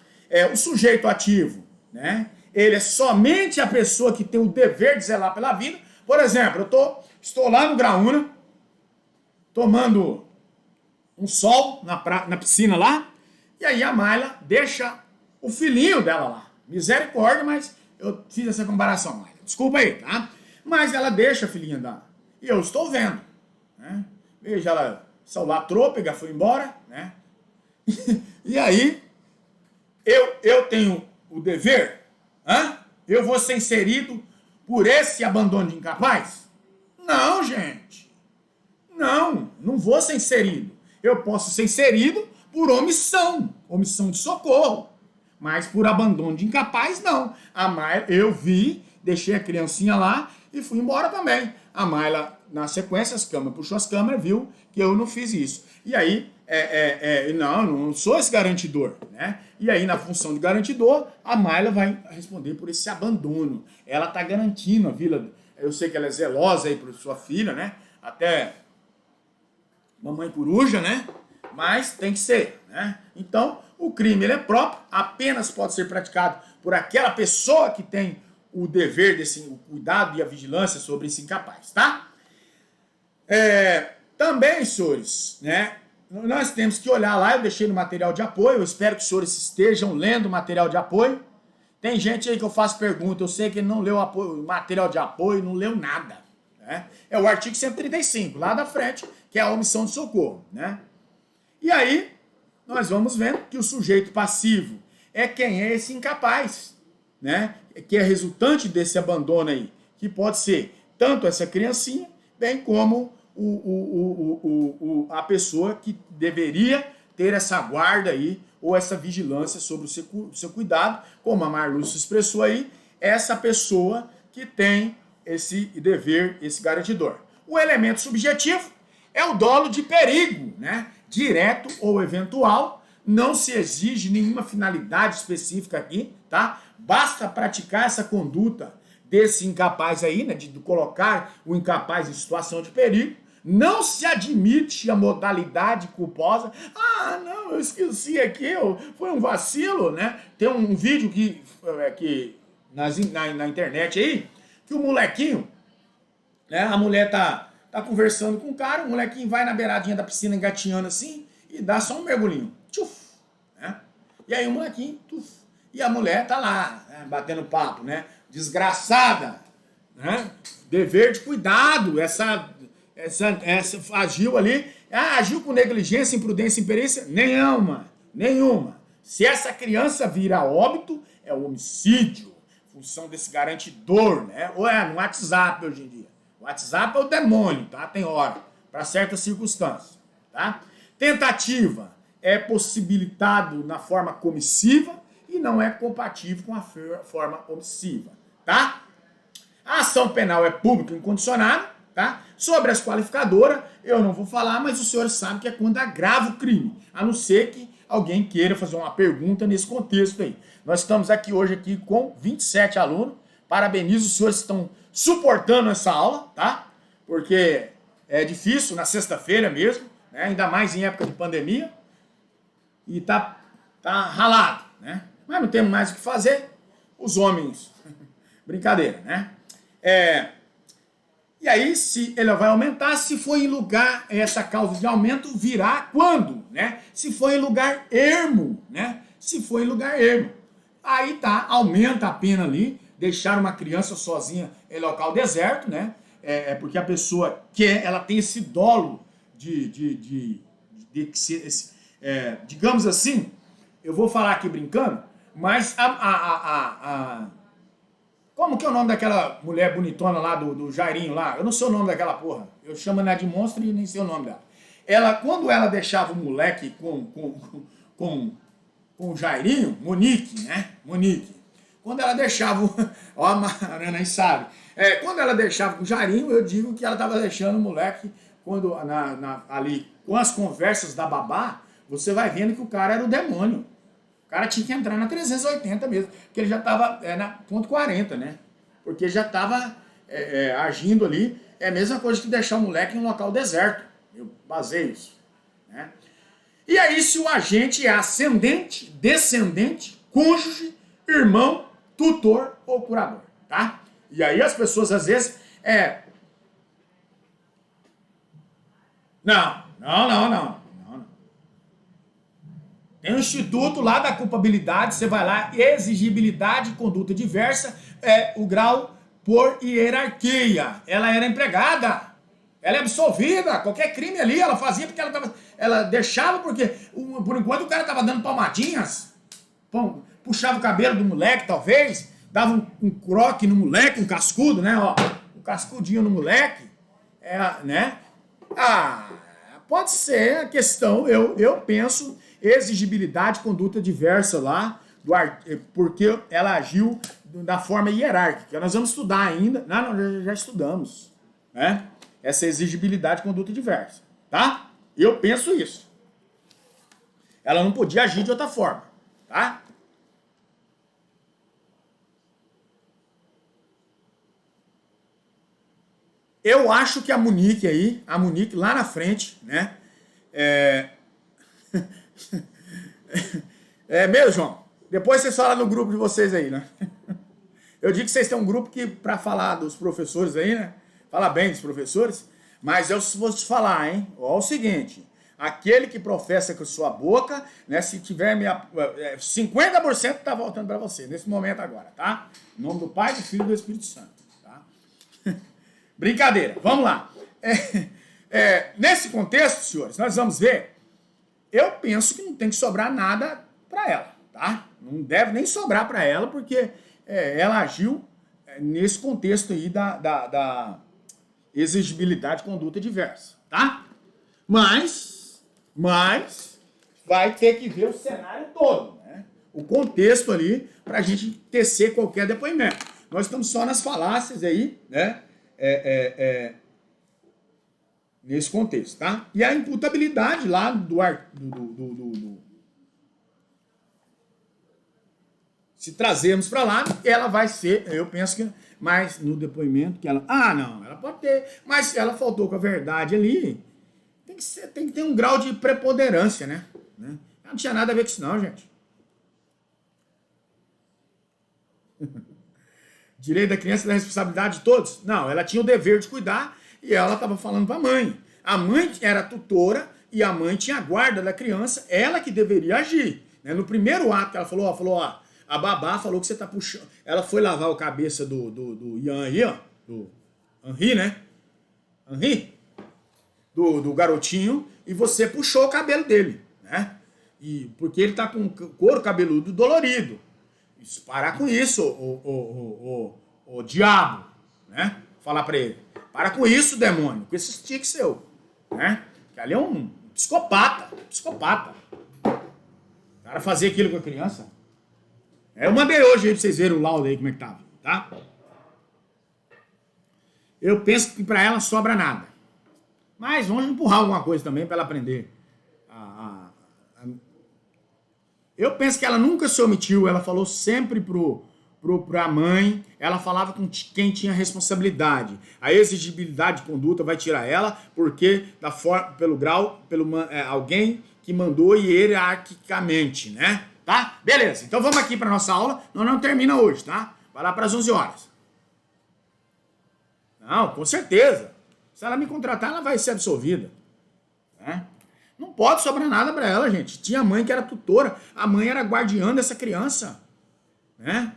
O sujeito ativo, né? Ele é somente a pessoa que tem o dever de zelar pela vida. Por exemplo, estou lá no Graúna, tomando um sol na piscina lá, e aí a Mayla deixa o filhinho dela lá. Misericórdia, mas eu fiz essa comparação, Mayla. Desculpa aí, tá? Mas ela deixa a filhinha dela. E eu estou vendo, né? Veja, ela, celular trôpega, foi embora, né? E aí, eu tenho o dever, eu vou ser inserido por esse abandono de incapaz? Não, gente. Não vou ser inserido. Eu posso ser inserido por omissão de socorro. Mas por abandono de incapaz, não. A Mayla, eu vi, deixei a criancinha lá e fui embora também. A Mayla, na sequência, puxou as câmeras, viu que eu não fiz isso. E aí, não sou esse garantidor, né? E aí, na função de garantidor, a Mayla vai responder por esse abandono. Ela está garantindo a vida. Eu sei que ela é zelosa aí para sua filha, né? Até mamãe coruja, né? Mas tem que ser, né? Então, o crime ele é próprio, apenas pode ser praticado por aquela pessoa que tem o dever o cuidado e a vigilância sobre esse incapaz, tá? Também, senhores, né? Nós temos que olhar lá, eu deixei no material de apoio, eu espero que os senhores estejam lendo o material de apoio. Tem gente aí que eu faço pergunta, eu sei que não leu o material de apoio, não leu nada, né? É o artigo 135, lá da frente, que é a omissão de socorro, né? E aí, nós vamos vendo que o sujeito passivo é quem é esse incapaz, né? Que é resultante desse abandono aí, que pode ser tanto essa criancinha, bem como a pessoa que deveria ter essa guarda aí, ou essa vigilância sobre o seu cuidado, como a Marlúcia expressou aí, essa pessoa que tem esse dever, esse garantidor. O elemento subjetivo é o dolo de perigo, né? Direto ou eventual, não se exige nenhuma finalidade específica aqui, tá? Basta praticar essa conduta desse incapaz aí, né? De colocar o incapaz em situação de perigo. Não se admite a modalidade culposa. Ah, não, eu esqueci aqui, foi um vacilo, né? Tem um vídeo que na internet aí, que o molequinho, né? A mulher tá conversando com o cara, o molequinho vai na beiradinha da piscina engatinhando assim e dá só um mergulhinho. Tchuf, né? E aí o molequinho, tuf, e a mulher tá lá, né? Batendo papo, né? Desgraçada, né? Dever de cuidado, essa agiu ali Agiu com negligência, imprudência, imperícia? Nenhuma. Se essa criança vir a óbito, é o homicídio, função desse garantidor, né? Ou no WhatsApp hoje em dia. O WhatsApp é o demônio, tá? Tem hora, para certas circunstâncias, tá? Tentativa é possibilitado na forma comissiva e não é compatível com a forma omissiva, tá? A ação penal é pública incondicionada, tá? Sobre as qualificadoras, eu não vou falar, mas os senhores sabem que é quando agrava o crime, a não ser que alguém queira fazer uma pergunta nesse contexto aí. Nós estamos aqui hoje com 27 alunos, parabenizo os senhores que estão suportando essa aula, tá? Porque é difícil, na sexta-feira mesmo, né? Ainda mais em época de pandemia, e tá ralado, né? Mas não temos mais o que fazer, os homens, brincadeira, né? E aí, se ele vai aumentar, se for em lugar, essa causa de aumento virá quando, né? Se for em lugar ermo, né? Se for em lugar ermo. Aí tá, aumenta a pena ali, deixar uma criança sozinha em local deserto, né? Porque a pessoa quer, ela tem esse dolo de ser, digamos assim, eu vou falar aqui brincando, mas como que é o nome daquela mulher bonitona lá, do Jairinho lá? Eu não sei o nome daquela porra. Eu chamo ela de monstro e nem sei o nome dela. Quando ela deixava o moleque com o Jairinho, Monique, né? Monique. Quando ela deixava ó, a Mariana aí sabe. Quando ela deixava com o Jairinho, eu digo que ela estava deixando o moleque ali com as conversas da babá, você vai vendo que o cara era o demônio. O cara tinha que entrar na 380 mesmo, porque ele já estava na ponto 40, né? Porque já estava agindo ali. É a mesma coisa que deixar o moleque em um local deserto. Eu baseio isso, né? E aí, se o agente é ascendente, descendente, cônjuge, irmão, tutor ou curador, tá? E aí as pessoas às vezes Não. Tem um instituto lá da culpabilidade, você vai lá, exigibilidade, conduta diversa, o grau por hierarquia. Ela era empregada, ela é absolvida, qualquer crime ali ela fazia porque ela deixava porque, por enquanto, o cara tava dando palmadinhas, puxava o cabelo do moleque, talvez, dava um croque no moleque, um cascudo, né, ó, um cascudinho no moleque, né, pode ser a questão, eu penso, exigibilidade, conduta diversa lá, porque ela agiu da forma hierárquica. Nós vamos estudar ainda, já estudamos, né? Essa exigibilidade, conduta diversa, tá? Eu penso isso. Ela não podia agir de outra forma, tá? Eu acho que a Monique lá na frente, né? Mesmo, João. Depois vocês falam no grupo de vocês aí, né? Eu digo que vocês têm um grupo que, para falar dos professores aí, né? Fala bem dos professores, mas eu vou te falar, hein? Ó, o seguinte, aquele que professa com a sua boca, né? Se tiver 50% tá voltando para você, nesse momento agora, tá? Em nome do Pai, do Filho e do Espírito Santo, tá? Brincadeira, vamos lá. Nesse contexto, senhores, nós vamos ver. Eu penso que não tem que sobrar nada para ela, tá? Não deve nem sobrar para ela, porque ela agiu nesse contexto aí da exigibilidade de conduta diversa, tá? Mas vai ter que ver o cenário todo, né? O contexto ali para a gente tecer qualquer depoimento. Nós estamos só nas falácias aí, né? Nesse contexto, tá? E a imputabilidade lá se trazermos para lá, ela vai ser, eu penso que, mas no depoimento que ela, não, ela pode ter, mas se ela faltou com a verdade ali, tem que ter um grau de preponderância, né? Não tinha nada a ver com isso não, gente. Direito da criança e da responsabilidade de todos? Não, ela tinha o dever de cuidar e ela estava falando para a mãe. A mãe era tutora e a mãe tinha a guarda da criança, ela que deveria agir. Né? No primeiro ato que ela falou, a babá falou que você está puxando. Ela foi lavar a cabeça do Ian aí, ó, do Henri, né? Henri? do garotinho e você puxou o cabelo dele, né? E porque ele tá com o couro cabeludo dolorido. Isso, parar com isso, o diabo, né? Falar pra ele, para com isso, demônio, com esse stick seu, né? Que ali é um psicopata. O cara fazer aquilo com a criança. Eu mandei hoje aí pra vocês verem o laudo aí como é que tava, tá? Eu penso que pra ela sobra nada. Mas vamos empurrar alguma coisa também pra ela aprender. Eu penso que ela nunca se omitiu, ela falou sempre pra mãe, ela falava com quem tinha responsabilidade. A exigibilidade de conduta vai tirar ela, porque pelo grau, alguém que mandou hierarquicamente, né? Tá? Beleza, então vamos aqui pra nossa aula, não termina hoje, tá? Vai lá pras 11 horas. Não, com certeza. Se ela me contratar, ela vai ser absolvida. Né? Não pode sobrar nada pra ela, gente. Tinha mãe que era tutora, a mãe era guardiã dessa criança. Né?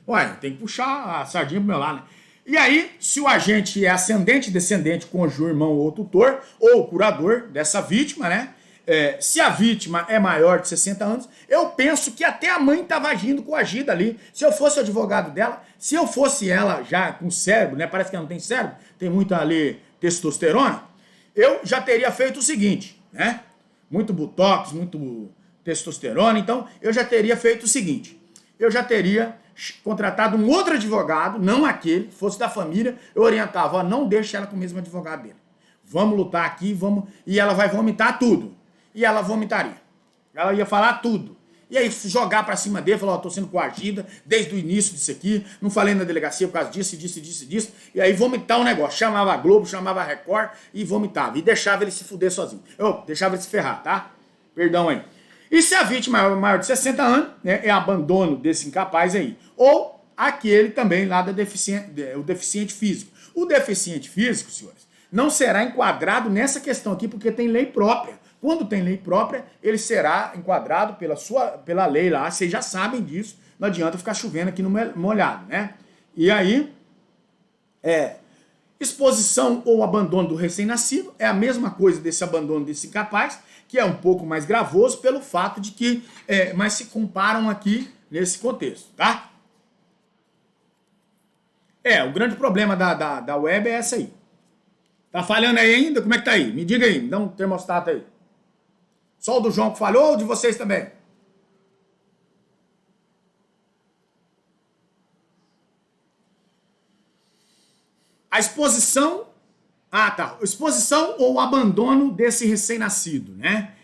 Ué, tem que puxar a sardinha pro meu lado, né? E aí, se o agente é ascendente, descendente, cônjuge, irmão ou tutor, ou curador dessa vítima, né? Se a vítima é maior de 60 anos, eu penso que até a mãe estava agindo coagida ali. Se eu fosse o advogado dela, se eu fosse ela já com cérebro, né? Parece que ela não tem cérebro, tem muita ali testosterona, eu já teria feito o seguinte, né? Muito botox, muito testosterona, então eu já teria feito o seguinte, eu já teria contratado um outro advogado, não aquele, fosse da família, eu orientava, ó, não deixe ela com o mesmo advogado dele. Vamos lutar aqui, e ela vai vomitar tudo. E ela vomitaria. Ela ia falar tudo. E aí jogar pra cima dele, falar, ó, tô sendo coagida desde o início disso aqui, não falei na delegacia por causa disso, disso. E aí vomitar o negócio. Chamava a Globo, chamava a Record e vomitava. E deixava ele se fuder sozinho. Deixava ele se ferrar, tá? Perdão aí. E se a vítima é maior de 60 anos, né, é abandono desse incapaz aí. Ou aquele também lá o deficiente físico. O deficiente físico, senhores, não será enquadrado nessa questão aqui porque tem lei própria. Quando tem lei própria, ele será enquadrado pela lei lá, vocês já sabem disso, não adianta ficar chovendo aqui no molhado, né? E aí, exposição ou abandono do recém-nascido é a mesma coisa desse abandono desse incapaz, que é um pouco mais gravoso pelo fato de que, mas se comparam aqui nesse contexto, tá? O grande problema da web é essa aí. Tá falhando aí ainda? Como é que tá aí? Me diga aí, me dá um termostato aí. Só o do João que falhou ou de vocês também? A exposição... Exposição ou abandono desse recém-nascido, né?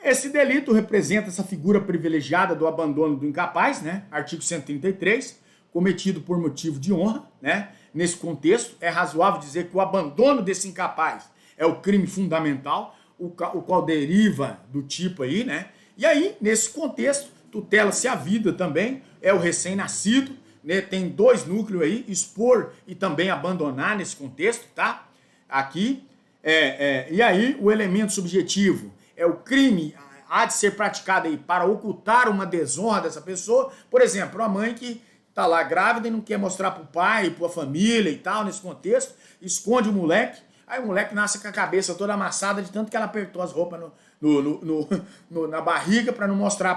Esse delito representa essa figura privilegiada do abandono do incapaz, né? Artigo 133, cometido por motivo de honra, né? Nesse contexto, é razoável dizer que o abandono desse incapaz é o crime fundamental, o qual deriva do tipo aí, né? E aí, nesse contexto, tutela-se a vida também, é o recém-nascido, né? Tem dois núcleos aí, expor e também abandonar nesse contexto, tá? Aqui, e aí o elemento subjetivo é o crime há de ser praticado aí para ocultar uma desonra dessa pessoa, por exemplo, a mãe que tá lá grávida e não quer mostrar pro pai, pra família e tal, nesse contexto, esconde o moleque, aí o moleque nasce com a cabeça toda amassada de tanto que ela apertou as roupas na barriga para não mostrar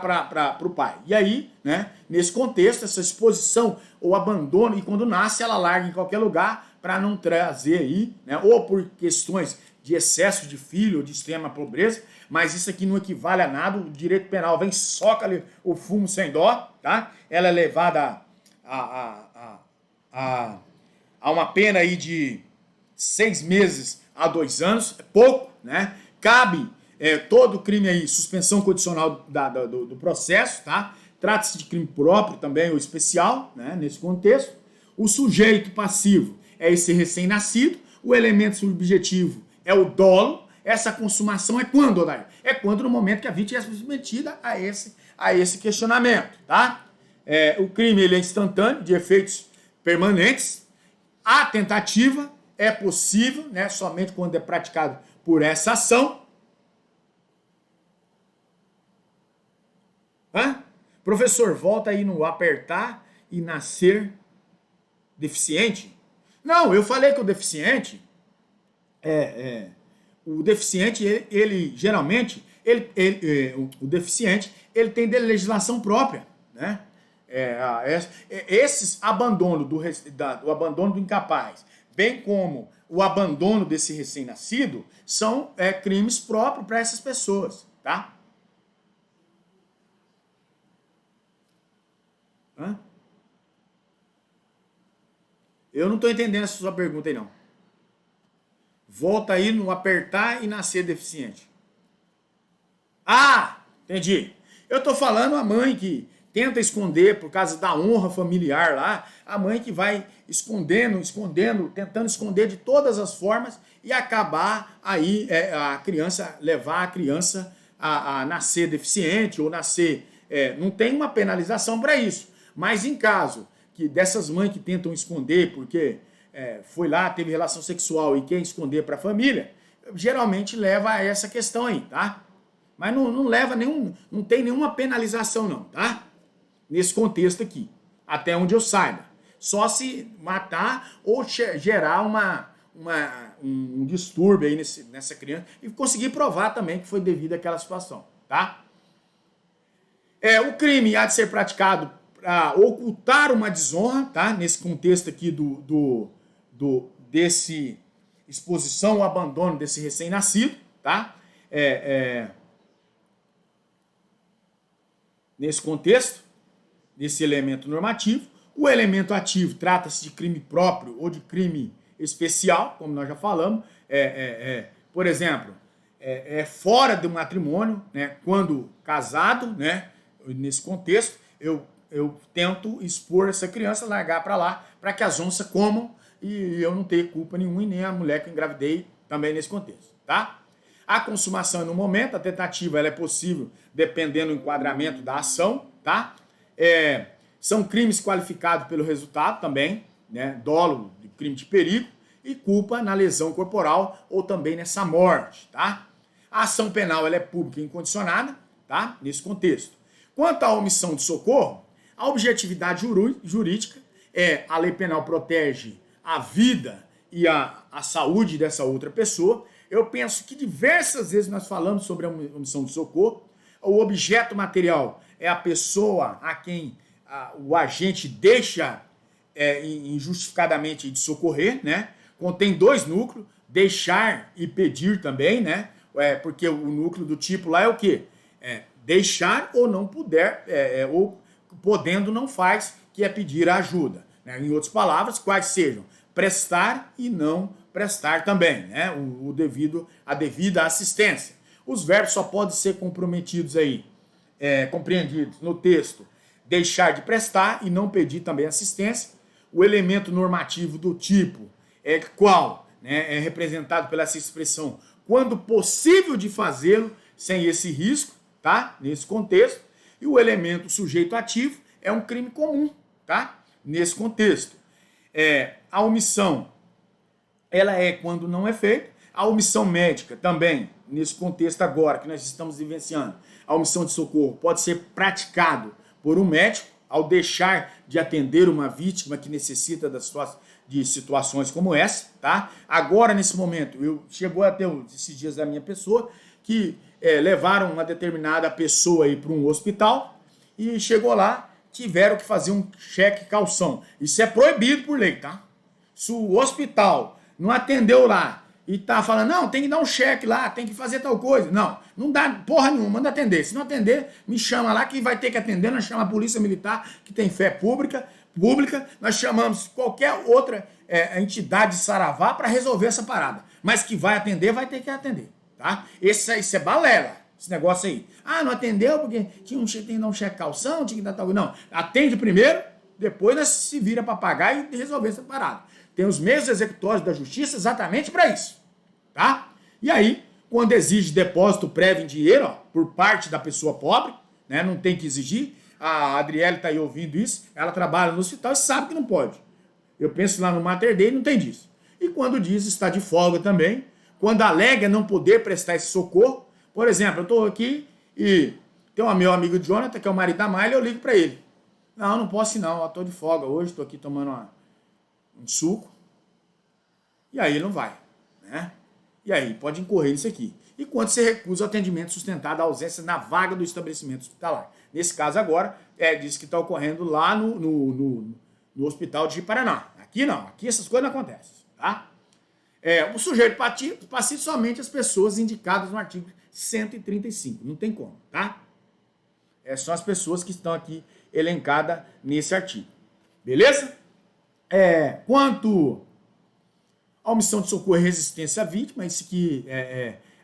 pro pai. E aí, né, nesse contexto, essa exposição ou abandono, e quando nasce ela larga em qualquer lugar para não trazer aí, né, ou por questões de excesso de filho ou de extrema pobreza, mas isso aqui não equivale a nada, o direito penal vem, soca ali o fumo sem dó, tá? Ela é levada a uma pena aí de 6 meses a 2 anos, é pouco, né? Cabe todo crime aí, suspensão condicional do processo, tá? Trata-se de crime próprio também, ou especial, né? Nesse contexto. O sujeito passivo é esse recém-nascido, o elemento subjetivo é o dolo. Essa consumação é quando, Odair? É quando no momento que a vítima é submetida a esse questionamento, tá? O crime ele é instantâneo, de efeitos permanentes. A tentativa é possível, né, somente quando é praticado por essa ação. Professor, volta aí no apertar e nascer deficiente. Não, eu falei que o deficiente o deficiente, ele geralmente, o deficiente, ele tem legislação própria, né? Esses abandono o abandono do incapaz, bem como o abandono desse recém-nascido, são crimes próprios para essas pessoas, tá? Eu não estou entendendo essa sua pergunta aí, não. Volta aí no apertar e nascer deficiente. Ah, entendi. Eu estou falando a mãe que tenta esconder por causa da honra familiar lá, a mãe que vai escondendo, tentando esconder de todas as formas e acabar aí levar a criança a nascer deficiente ou nascer... não tem uma penalização para isso, mas em caso dessas mães que tentam esconder porque foi lá, teve relação sexual e quer esconder para a família, geralmente leva a essa questão aí, tá? Mas não leva não tem nenhuma penalização não, tá? Nesse contexto aqui, até onde eu saiba. Só se matar ou gerar um distúrbio aí nessa criança e conseguir provar também que foi devido àquela situação, tá? O crime há de ser praticado para ocultar uma desonra, tá? Nesse contexto aqui desse exposição ou abandono desse recém-nascido, tá? Nesse contexto, desse elemento normativo. O elemento ativo trata-se de crime próprio ou de crime especial, como nós já falamos. Por exemplo, fora do matrimônio, né? Quando casado, né? Nesse contexto, eu tento expor essa criança, largar para lá, para que as onças comam e eu não tenho culpa nenhuma e nem a mulher que eu engravidei também nesse contexto, tá? A consumação no momento, a tentativa ela é possível dependendo do enquadramento da ação, tá? São crimes qualificados pelo resultado também, né? Dolo, de crime de perigo e culpa na lesão corporal ou também nessa morte, tá? A ação penal ela é pública e incondicionada, tá? Nesse contexto. Quanto à omissão de socorro, a objetividade jurídica a lei penal protege a vida e a saúde dessa outra pessoa. Eu penso que diversas vezes nós falamos sobre a omissão de socorro. O objeto material é a pessoa a quem o agente deixa injustificadamente de socorrer, né? Contém dois núcleos, deixar e pedir também, né? Porque o núcleo do tipo lá é o quê? Deixar ou não puder, ou podendo não faz, que é pedir ajuda. Né? Em outras palavras, quais sejam? Prestar e não prestar também, né? A devida assistência. Os verbos só podem ser comprometidos aí, compreendidos no texto, deixar de prestar e não pedir também assistência. O elemento normativo do tipo qual, né? É representado pela essa expressão, quando possível de fazê-lo sem esse risco, tá? Nesse contexto. E o elemento sujeito ativo é um crime comum, tá? Nesse contexto. A omissão, ela é quando não é feita. A omissão médica também, nesse contexto agora que nós estamos vivenciando, a omissão de socorro pode ser praticado por um médico ao deixar de atender uma vítima que necessita de situações como essa, tá? Agora, nesse momento, chegou até esses dias da minha pessoa que levaram uma determinada pessoa aí para um hospital e chegou lá, tiveram que fazer um cheque calção. Isso é proibido por lei, tá? Se o hospital não atendeu lá e tá falando, não, tem que dar um cheque lá, tem que fazer tal coisa. Não dá porra nenhuma, manda atender. Se não atender, me chama lá que vai ter que atender, nós chamamos a polícia militar, que tem fé pública, nós chamamos qualquer outra entidade de saravá para resolver essa parada. Mas que vai atender, vai ter que atender, tá? Isso é balela, esse negócio aí. Não atendeu porque tinha que dar um cheque calção, tinha que dar tal coisa. Não, atende primeiro, depois nós se vira para pagar e resolver essa parada. Tem os meios executórios da justiça exatamente para isso, tá? E aí, quando exige depósito prévio em dinheiro, por parte da pessoa pobre, né, não tem que exigir. A Adriele está aí ouvindo isso, ela trabalha no hospital e sabe que não pode. Eu penso lá no Mater Dei, não tem disso. E quando diz, está de folga também. Quando alega não poder prestar esse socorro, por exemplo, eu estou aqui e tem um meu amigo Jonathan, que é o marido da Mayla, eu ligo para ele. Não posso ir não, eu estou de folga hoje, estou aqui tomando um suco. E aí ele não vai, né? E aí pode incorrer nisso aqui. E quando se recusa o atendimento sustentado a ausência na vaga do estabelecimento hospitalar. Nesse caso agora, diz que está ocorrendo lá no hospital de Paraná. Aqui não, aqui essas coisas não acontecem, tá? O sujeito passivo somente as pessoas indicadas no artigo 135, não tem como, tá? São as pessoas que estão aqui elencadas nesse artigo. Beleza? Quanto à omissão de socorro e resistência à vítima, isso que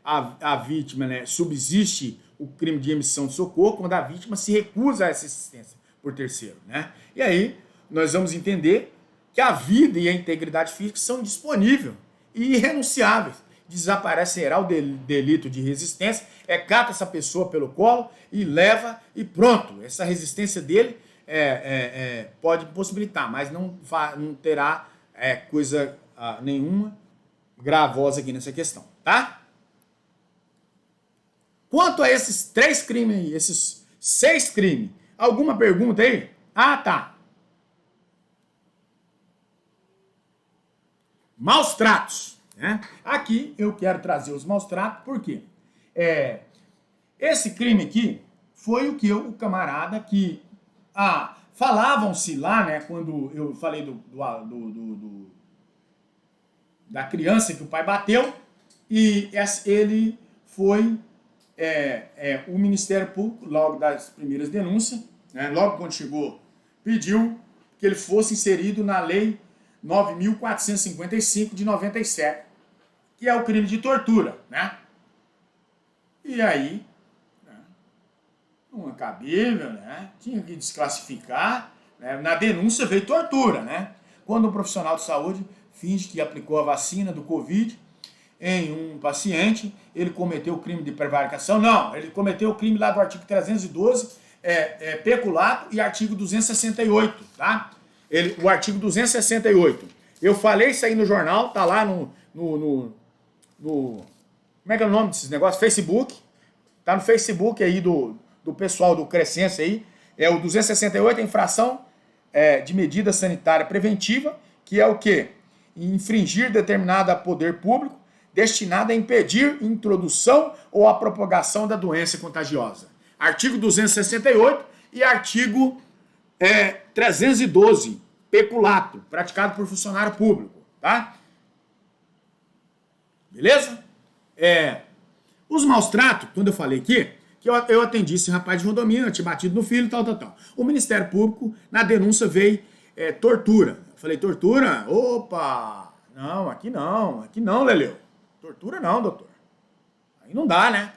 a vítima, né, subsiste o crime de omissão de socorro quando a vítima se recusa a essa assistência por terceiro, né? E aí nós vamos entender que a vida e a integridade física são indisponíveis e irrenunciáveis. Desaparecerá o delito de resistência, cata essa pessoa pelo colo e leva e pronto. Essa resistência dele pode possibilitar, mas não terá coisa nenhuma gravosa aqui nessa questão, tá? Quanto a esses 3 crimes aí, esses 6 crimes, alguma pergunta aí? Ah, tá. Maus tratos, né? Aqui eu quero trazer os maus tratos, por quê? Esse crime aqui foi o camarada que falavam-se lá, né, quando eu falei da criança que o pai bateu, e ele foi o Ministério Público, logo das primeiras denúncias, né, logo quando chegou, pediu que ele fosse inserido na Lei 9.455 de 97, que é o crime de tortura, né? E aí, não é cabível, né? Tinha que desclassificar, né? Na denúncia veio tortura, né? Quando um profissional de saúde finge que aplicou a vacina do Covid em um paciente, ele cometeu o crime de prevaricação? Não, ele cometeu o crime lá do artigo 312, peculato, e artigo 268, tá? O artigo 268. Eu falei isso aí no jornal, tá lá no como é que é o nome desses negócios? Facebook. Tá no Facebook aí do pessoal do Crescença aí. O 268, a infração de medida sanitária preventiva, que é o quê? Infringir determinada poder público destinada a impedir introdução ou a propagação da doença contagiosa. Artigo 268 e artigo 312, peculato, praticado por funcionário público, tá? Beleza? Os maus tratos, quando eu falei aqui, que eu atendi esse rapaz de Rondomina, tinha batido no filho, tal. O Ministério Público, na denúncia, veio tortura. Eu falei, tortura? Opa! Não, aqui não, Leleu. Tortura não, doutor. Aí não dá, né?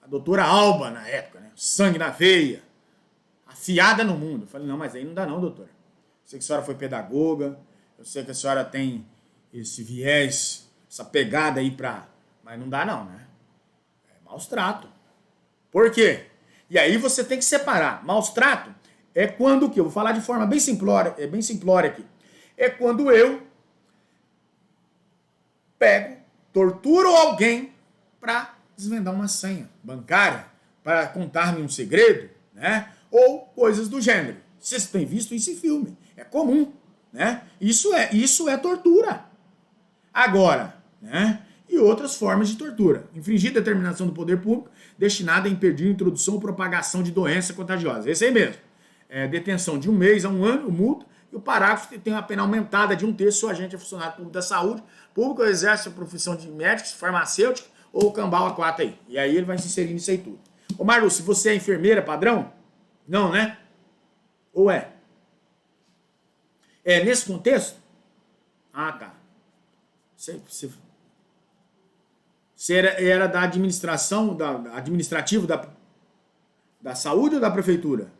A doutora Alba, na época, né? Sangue na veia, afiada no mundo. Eu falei, não, mas aí não dá não, doutora. Eu sei que a senhora foi pedagoga, eu sei que a senhora tem esse viés, essa pegada aí mas não dá não, né? Maus trato. Por quê? E aí você tem que separar. Maus trato é quando o quê? Eu vou falar de forma bem simplória, bem simplória aqui. É quando eu pego, torturo alguém para desvendar uma senha bancária, para contar-me um segredo, né? Ou coisas do gênero. Vocês têm visto isso em filme. É comum, né? Isso é tortura. Agora, né? E outras formas de tortura. Infringir determinação do poder público destinada a impedir a introdução ou propagação de doença contagiosa. Esse aí mesmo. Detenção de 1 mês a 1 ano, multa. E o parágrafo tem uma pena aumentada de 1/3 se o agente é funcionário público da saúde, público ou exerce a profissão de médico, farmacêutico ou cambal a 4 aí. E aí ele vai se inserir nisso aí tudo. Ô Marlu, se você é enfermeira padrão? Não, né? Ou é? Nesse contexto? Ah, tá. Você era da administração, administrativo da saúde ou da prefeitura?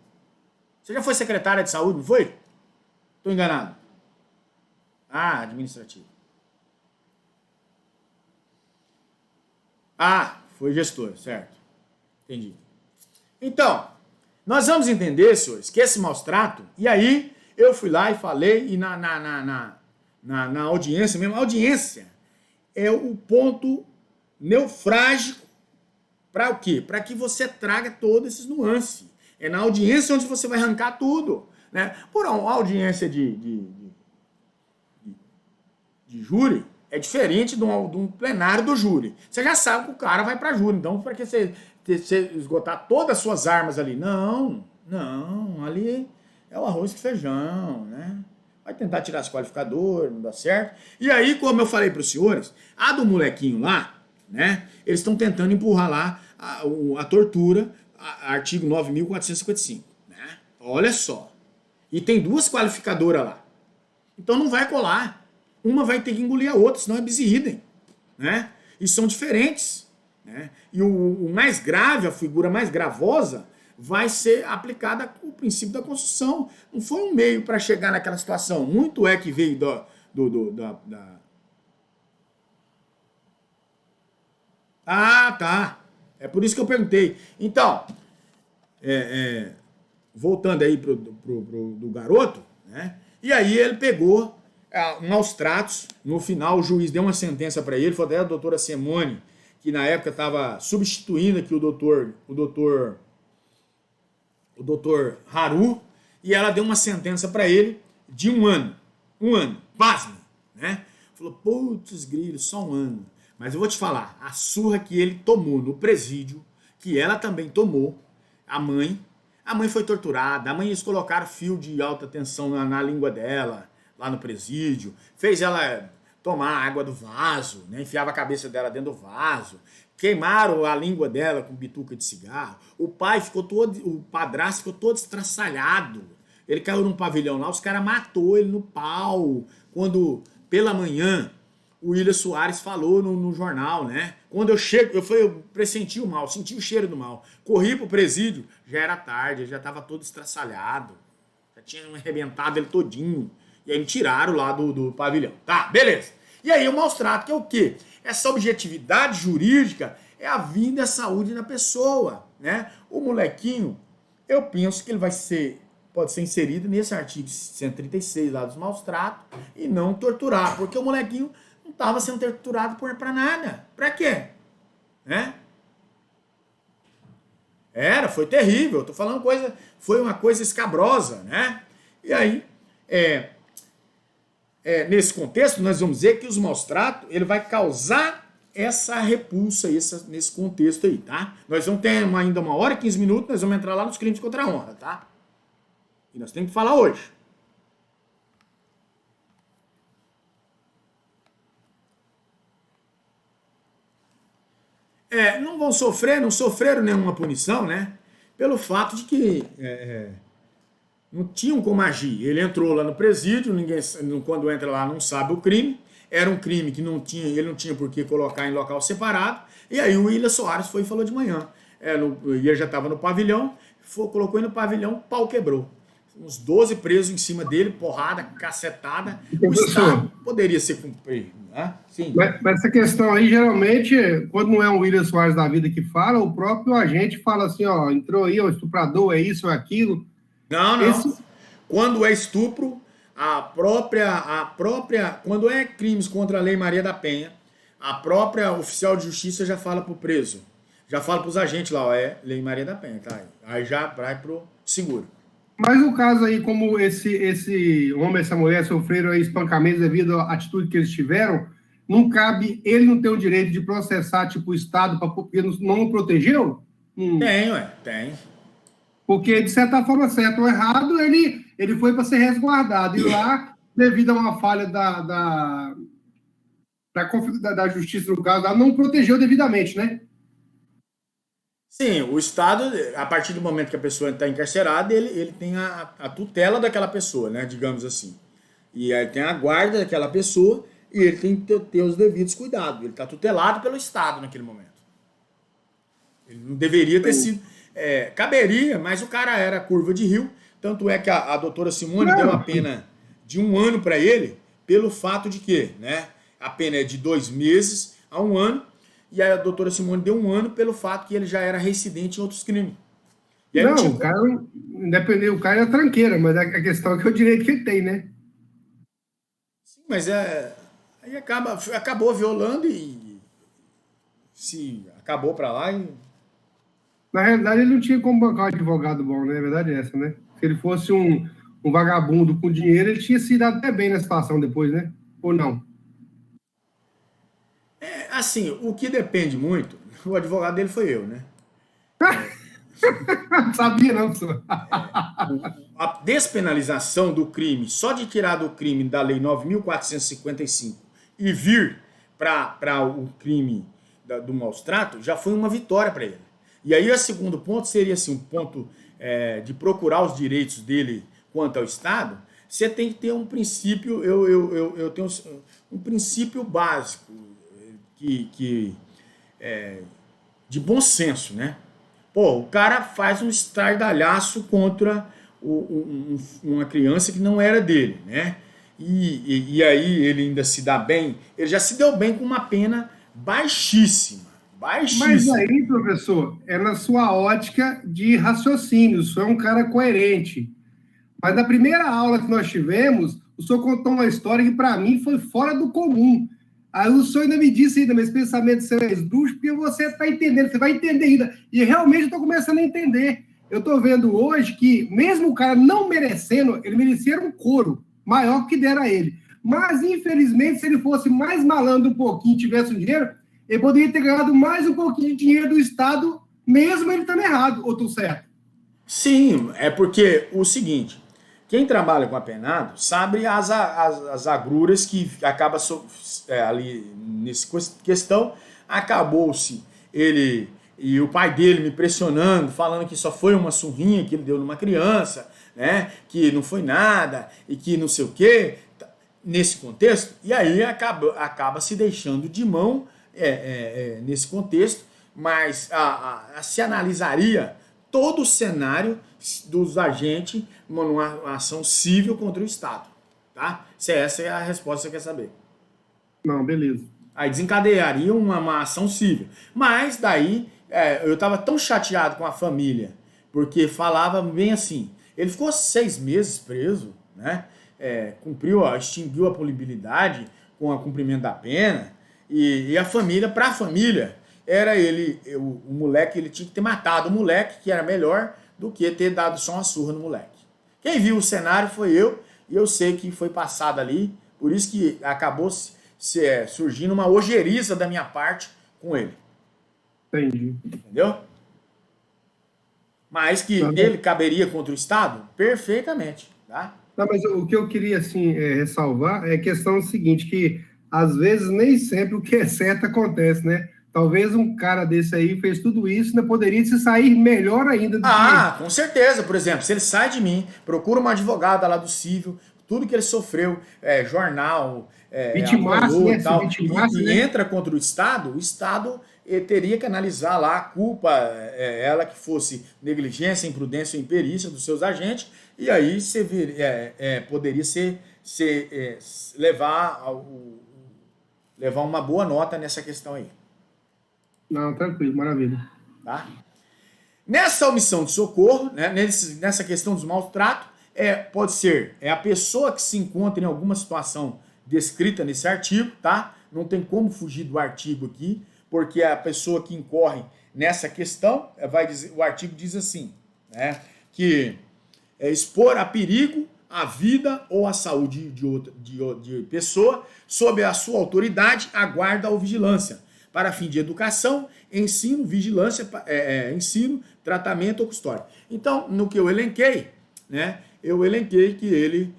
Você já foi secretária de saúde, não foi? Estou enganado. Ah, administrativo. Ah, foi gestor, certo. Entendi. Então, nós vamos entender, senhores, que esse maus trato, e aí eu fui lá e falei, e na audiência mesmo, a audiência é o ponto neufrágico para o quê? Para que você traga todos esses nuances. É na audiência onde você vai arrancar tudo, né? Por uma audiência de júri, É diferente de um plenário do júri. Você já sabe que o cara vai para júri. Então, para que você esgotar todas as suas armas ali? Não, ali é o arroz com feijão, né? Vai tentar tirar esse qualificador, não dá certo. E aí, como eu falei para os senhores, a do molequinho lá, né? Eles estão tentando empurrar lá a tortura, artigo 9.455, né? Olha só. E tem 2 qualificadoras lá. Então não vai colar. Uma vai ter que engolir a outra, senão é bis idem, né? E são diferentes, né? E o mais grave, a figura mais gravosa, vai ser aplicada o princípio da Constituição. Não foi um meio para chegar naquela situação. Muito é que veio da... Ah, tá. É por isso que eu perguntei. Então, voltando aí do garoto, né? E aí ele pegou maus tratos. No final, o juiz deu uma sentença para ele. Foi até a doutora Simone, que na época estava substituindo aqui o doutor Haru, e ela deu uma sentença para ele de 1 ano. 1 ano. Pasme, né? Falou, putz, grilo, só 1 ano. Mas eu vou te falar, a surra que ele tomou no presídio, que ela também tomou, a mãe foi torturada, a mãe eles colocaram fio de alta tensão na língua dela, lá no presídio, fez ela tomar água do vaso, né? Enfiava a cabeça dela dentro do vaso, queimaram a língua dela com bituca de cigarro, o padrasto ficou todo estraçalhado, ele caiu num pavilhão lá, os caras matou ele no pau, quando pela manhã o William Soares falou no jornal, né? Quando eu pressenti o mal, senti o cheiro do mal. Corri pro presídio, já era tarde, ele já estava todo estraçalhado. Já tinha arrebentado ele todinho. E aí me tiraram lá do pavilhão. Tá, beleza. E aí o maus trato, que é o quê? Essa objetividade jurídica é a vida e a saúde da pessoa, né? O molequinho, eu penso que ele pode ser inserido nesse artigo 136 lá dos maus tratos e não torturar, porque o molequinho não estava sendo torturado para nada. Para quê? Né? Foi terrível. Eu tô falando foi uma coisa escabrosa, né? E aí, nesse contexto, nós vamos dizer que os maus tratos, ele vai causar essa repulsa nesse contexto aí, tá? Nós vamos ter ainda 1 hora e 15 minutos, nós vamos entrar lá nos crimes contra a honra, tá? E nós temos que falar hoje. Não sofreram nenhuma punição, né? Pelo fato de que não tinham como agir. Ele entrou lá no presídio, quando entra lá não sabe o crime, era um crime que ele não tinha por que colocar em local separado, e aí o William Soares foi e falou de manhã. Ele já estava no pavilhão, colocou ele no pavilhão, pau quebrou. Uns 12 presos em cima dele, porrada, cacetada. O Estado poderia ser cumprido, né? Sim. Mas essa questão aí, geralmente, quando não é um William Soares da vida que fala, o próprio agente fala assim, ó, entrou aí, o estuprador, é isso, é aquilo. Não. Quando é estupro, quando é crimes contra a Lei Maria da Penha, a própria oficial de justiça já fala pro preso, já fala pros agentes lá, ó, Lei Maria da Penha, tá? Aí já vai pro seguro. Mas o caso aí, como esse homem e essa mulher sofreram aí espancamentos devido à atitude que eles tiveram, não cabe, ele não tem o direito de processar, tipo, o Estado, porque não o protegeu? Tem. Porque, de certa forma, certo ou errado, ele foi para ser resguardado. E lá, devido a uma falha da justiça, no caso, não protegeu devidamente, né? Sim, o Estado, a partir do momento que a pessoa está encarcerada, ele tem a tutela daquela pessoa, né, digamos assim. E aí tem a guarda daquela pessoa e ele tem que ter os devidos cuidados. Ele está tutelado pelo Estado naquele momento. Ele não deveria ter sido... caberia, mas o cara era curva de rio. Tanto é que a doutora Simone deu a pena de 1 ano para ele, pelo fato de que, né, a pena é de 2 meses a 1 ano, e a doutora Simone deu 1 ano pelo fato que ele já era reincidente em outros crimes. O cara, independente, o cara é tranqueira, mas a questão é que é o direito que ele tem, né? Sim, mas aí acabou violando e se acabou para lá e... Na realidade, ele não tinha como bancar um advogado bom, né? A verdade é essa, né? Se ele fosse um vagabundo com dinheiro, ele tinha se dado até bem na situação depois, né? Ou não? assim, o que depende muito, o advogado dele foi eu, né? Sabia não, professor. A despenalização do crime, só de tirar do crime da Lei 9.455 e vir para o crime do maus-trato, já foi uma vitória para ele. E aí o segundo ponto seria assim, um ponto de procurar os direitos dele quanto ao Estado. Você tem que ter um princípio, eu tenho um princípio básico de bom senso, né? Pô, o cara faz um estardalhaço contra uma criança que não era dele, né? E aí ele ainda se dá bem, ele já se deu bem com uma pena baixíssima. Mas aí, professor, é na sua ótica de raciocínio, o senhor é um cara coerente. Mas na primeira aula que nós tivemos, o senhor contou uma história que para mim foi fora do comum. Aí o senhor ainda me disse ainda, mas pensamento seu é esdrúxulo, porque você está entendendo, você vai entender ainda. E realmente eu estou começando a entender. Eu estou vendo hoje que, mesmo o cara não merecendo, ele merecia um couro maior que deram a ele. Mas, infelizmente, se ele fosse mais malandro um pouquinho, tivesse um dinheiro, ele poderia ter ganhado mais um pouquinho de dinheiro do Estado, mesmo ele estando errado, ou estou certo? Sim, é porque o seguinte, quem trabalha com apenado sabe as agruras que acaba ali nessa questão, acabou-se ele e o pai dele me pressionando, falando que só foi uma surrinha que ele deu numa criança, né, que não foi nada e que não sei o quê, nesse contexto, e aí acaba se deixando de mão nesse contexto, mas se analisaria todo o cenário dos agentes numa ação civil contra o Estado, tá? Se essa é a resposta que você quer saber. Não, beleza. Aí desencadearia uma ação civil. Mas daí, eu estava tão chateado com a família, porque falava bem assim, ele ficou 6 meses preso, né? Extinguiu a punibilidade com o cumprimento da pena, e a família, para a família, era ele, o moleque, ele tinha que ter matado o moleque, que era melhor do que ter dado só uma surra no moleque. Quem viu o cenário foi eu, e eu sei que foi passado ali, por isso que acabou surgindo uma ojeriza da minha parte com ele. Entendi. Entendeu? Mas que ele caberia contra o Estado? Perfeitamente, tá? Não, mas o que eu queria, assim, ressalvar é a questão seguinte, que às vezes nem sempre o que é certo acontece, né? Talvez um cara desse aí fez tudo isso, ainda poderia se sair melhor ainda do que... Com certeza. Por exemplo, se ele sai de mim, procura uma advogada lá do civil, tudo que ele sofreu, jornal, vitimaço, né? tal, Vitimaço, e né? entra contra o Estado teria que analisar lá a culpa, ela que fosse negligência, imprudência ou imperícia dos seus agentes, e aí você poderia levar uma boa nota nessa questão aí. Não, tranquilo, maravilha. Tá? Nessa omissão de socorro, né, nessa questão dos maus tratos, pode ser a pessoa que se encontra em alguma situação descrita nesse artigo, tá? Não tem como fugir do artigo aqui, porque a pessoa que incorre nessa questão, o artigo diz assim, né, que expor a perigo a vida ou a saúde de pessoa sob a sua autoridade, a guarda ou vigilância, para fim de educação, ensino, vigilância, ensino, tratamento ou custódia. Então, no que eu elenquei, né, que ele,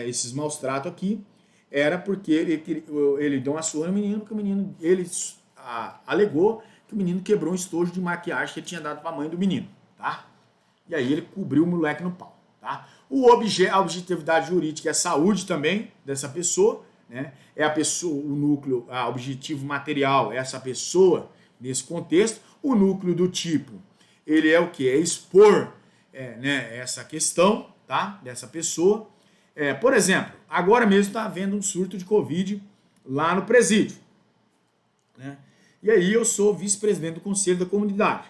esses maus tratos aqui, era porque ele deu uma surra no menino, porque o menino, ele alegou que o menino quebrou um estojo de maquiagem que ele tinha dado para a mãe do menino, tá? E aí ele cobriu o moleque no pau, tá? A objetividade jurídica é a saúde também dessa pessoa, né? A pessoa, o núcleo, o objetivo material é essa pessoa nesse contexto. O núcleo do tipo, ele é o que? É expor essa questão, tá? Dessa pessoa. Por exemplo, agora mesmo está havendo um surto de Covid lá no presídio, né? E aí eu sou vice-presidente do Conselho da Comunidade.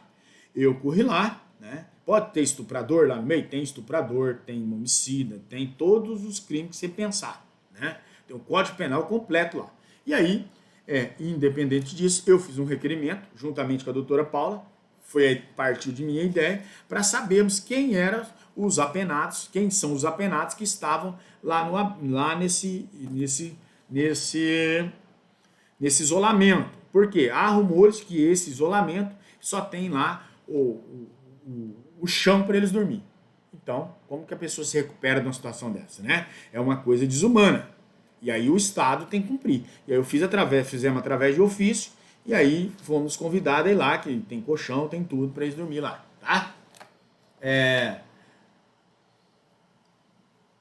Eu corri lá, né? Pode ter estuprador lá no meio? Tem estuprador, tem homicida, tem todos os crimes que você pensar, né? Tem o Código Penal completo lá. E aí, independente disso, eu fiz um requerimento, juntamente com a doutora Paula, partiu de minha ideia, para sabermos quem eram os apenados, quem são os apenados que estavam lá nesse isolamento, Porque há rumores que esse isolamento só tem lá o chão para eles dormir. Então, como que a pessoa se recupera de uma situação dessa, né? É uma coisa desumana. E aí o Estado tem que cumprir. E aí fizemos através de ofício, e aí fomos convidados a ir lá, que tem colchão, tem tudo para eles dormir lá, tá?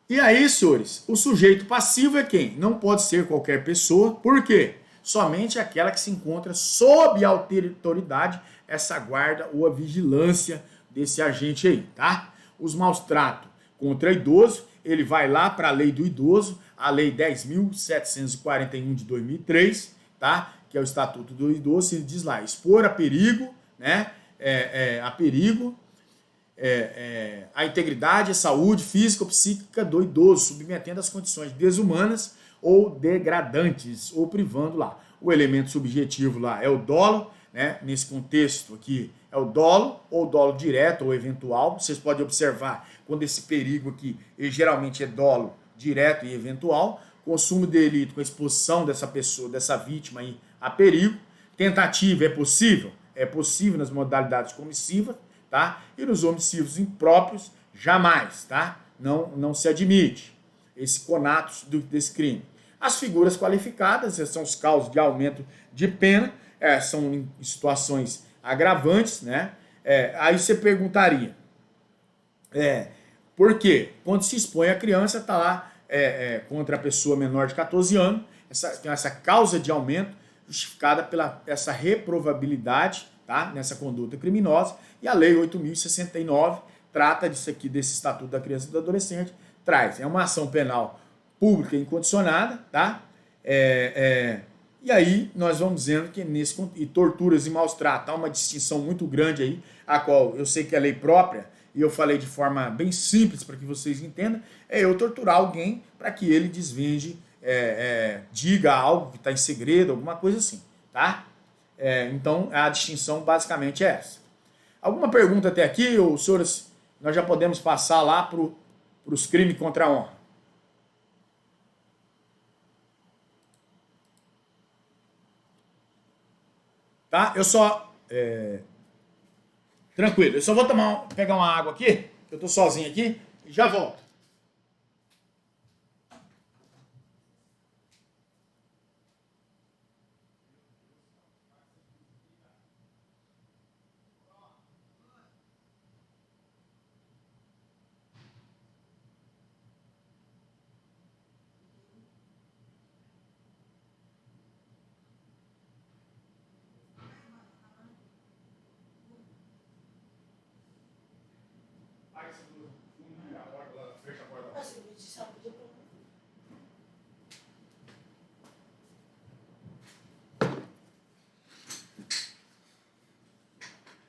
E aí, senhores, o sujeito passivo é quem? Não pode ser qualquer pessoa. Por quê? Somente aquela que se encontra sob a autoridade, essa guarda ou a vigilância desse agente aí, tá? Os maus tratos contra idoso, ele vai lá para a lei do idoso, a lei 10.741 de 2003, tá? Que é o Estatuto do Idoso, ele diz lá, expor a perigo, né? A perigo, a integridade e a saúde física ou psíquica do idoso, submetendo às condições desumanas ou degradantes, ou privando lá. O elemento subjetivo lá é o dolo, né? Nesse contexto aqui é o dolo, ou dolo direto ou eventual. Vocês podem observar quando esse perigo aqui, ele geralmente é dolo direto e eventual, consumo de delito com exposição dessa pessoa, dessa vítima aí a perigo. Tentativa é possível? É possível nas modalidades comissivas, tá? E nos homicídios impróprios, jamais, tá? Não se admite esse conatus desse crime. As figuras qualificadas, esses são os casos de aumento de pena, são em situações agravantes, né? Aí você perguntaria, por quê? Quando se expõe a criança, está lá contra a pessoa menor de 14 anos, tem essa causa de aumento justificada pela essa reprovabilidade, tá? Nessa conduta criminosa, e a Lei 8.069 trata disso aqui, desse Estatuto da Criança e do Adolescente, traz. É uma ação penal pública incondicionada, tá? E aí nós vamos dizendo que e torturas e maus tratos, há uma distinção muito grande aí, a qual eu sei que é lei própria, e eu falei de forma bem simples para que vocês entendam, é eu torturar alguém para que ele desvende, diga algo que está em segredo, alguma coisa assim, tá? Então a distinção basicamente é essa. Alguma pergunta até aqui, ou senhores, nós já podemos passar lá para os crimes contra a honra? Tá? Eu só... Tranquilo, eu só vou pegar uma água aqui, eu estou sozinho aqui, e já volto.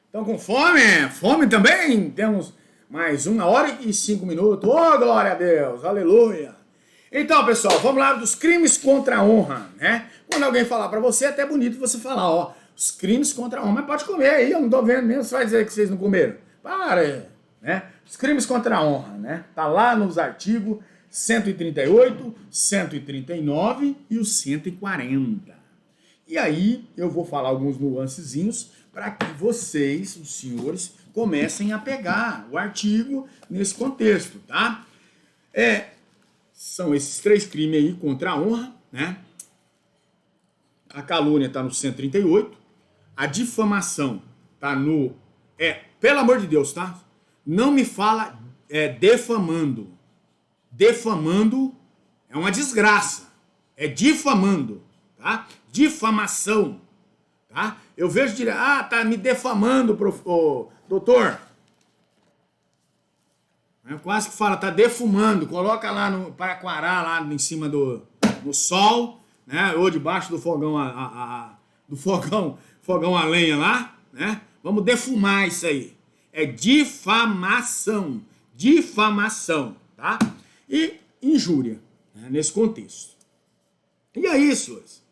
Estão com fome? Fome também? Temos mais 1h05. Oh, glória a Deus, aleluia. Então, pessoal, vamos lá dos crimes contra a honra, né? Quando alguém falar para você, é até bonito você falar, ó, os crimes contra a honra, mas pode comer aí, eu não tô vendo mesmo, você vai dizer que vocês não comeram. Para, né? Os crimes contra a honra, né? Tá lá nos artigos 138, 139 e o 140. E aí eu vou falar alguns nuancezinhos para que vocês, os senhores, comecem a pegar o artigo nesse contexto, tá? São esses 3 crimes aí contra a honra, né? A calúnia está no 138, a difamação está no... pelo amor de Deus, tá? Não me fala defamando. Defamando é uma desgraça. É difamando, tá? Difamação, tá? Eu vejo direto, tá me defamando, doutor. Quase que fala, tá defumando, coloca lá no Paraquará, lá em cima do sol, né? Ou debaixo do fogão fogão a lenha lá, né? Vamos defumar isso aí. É difamação, tá? E injúria, né? Nesse contexto. E aí, senhores,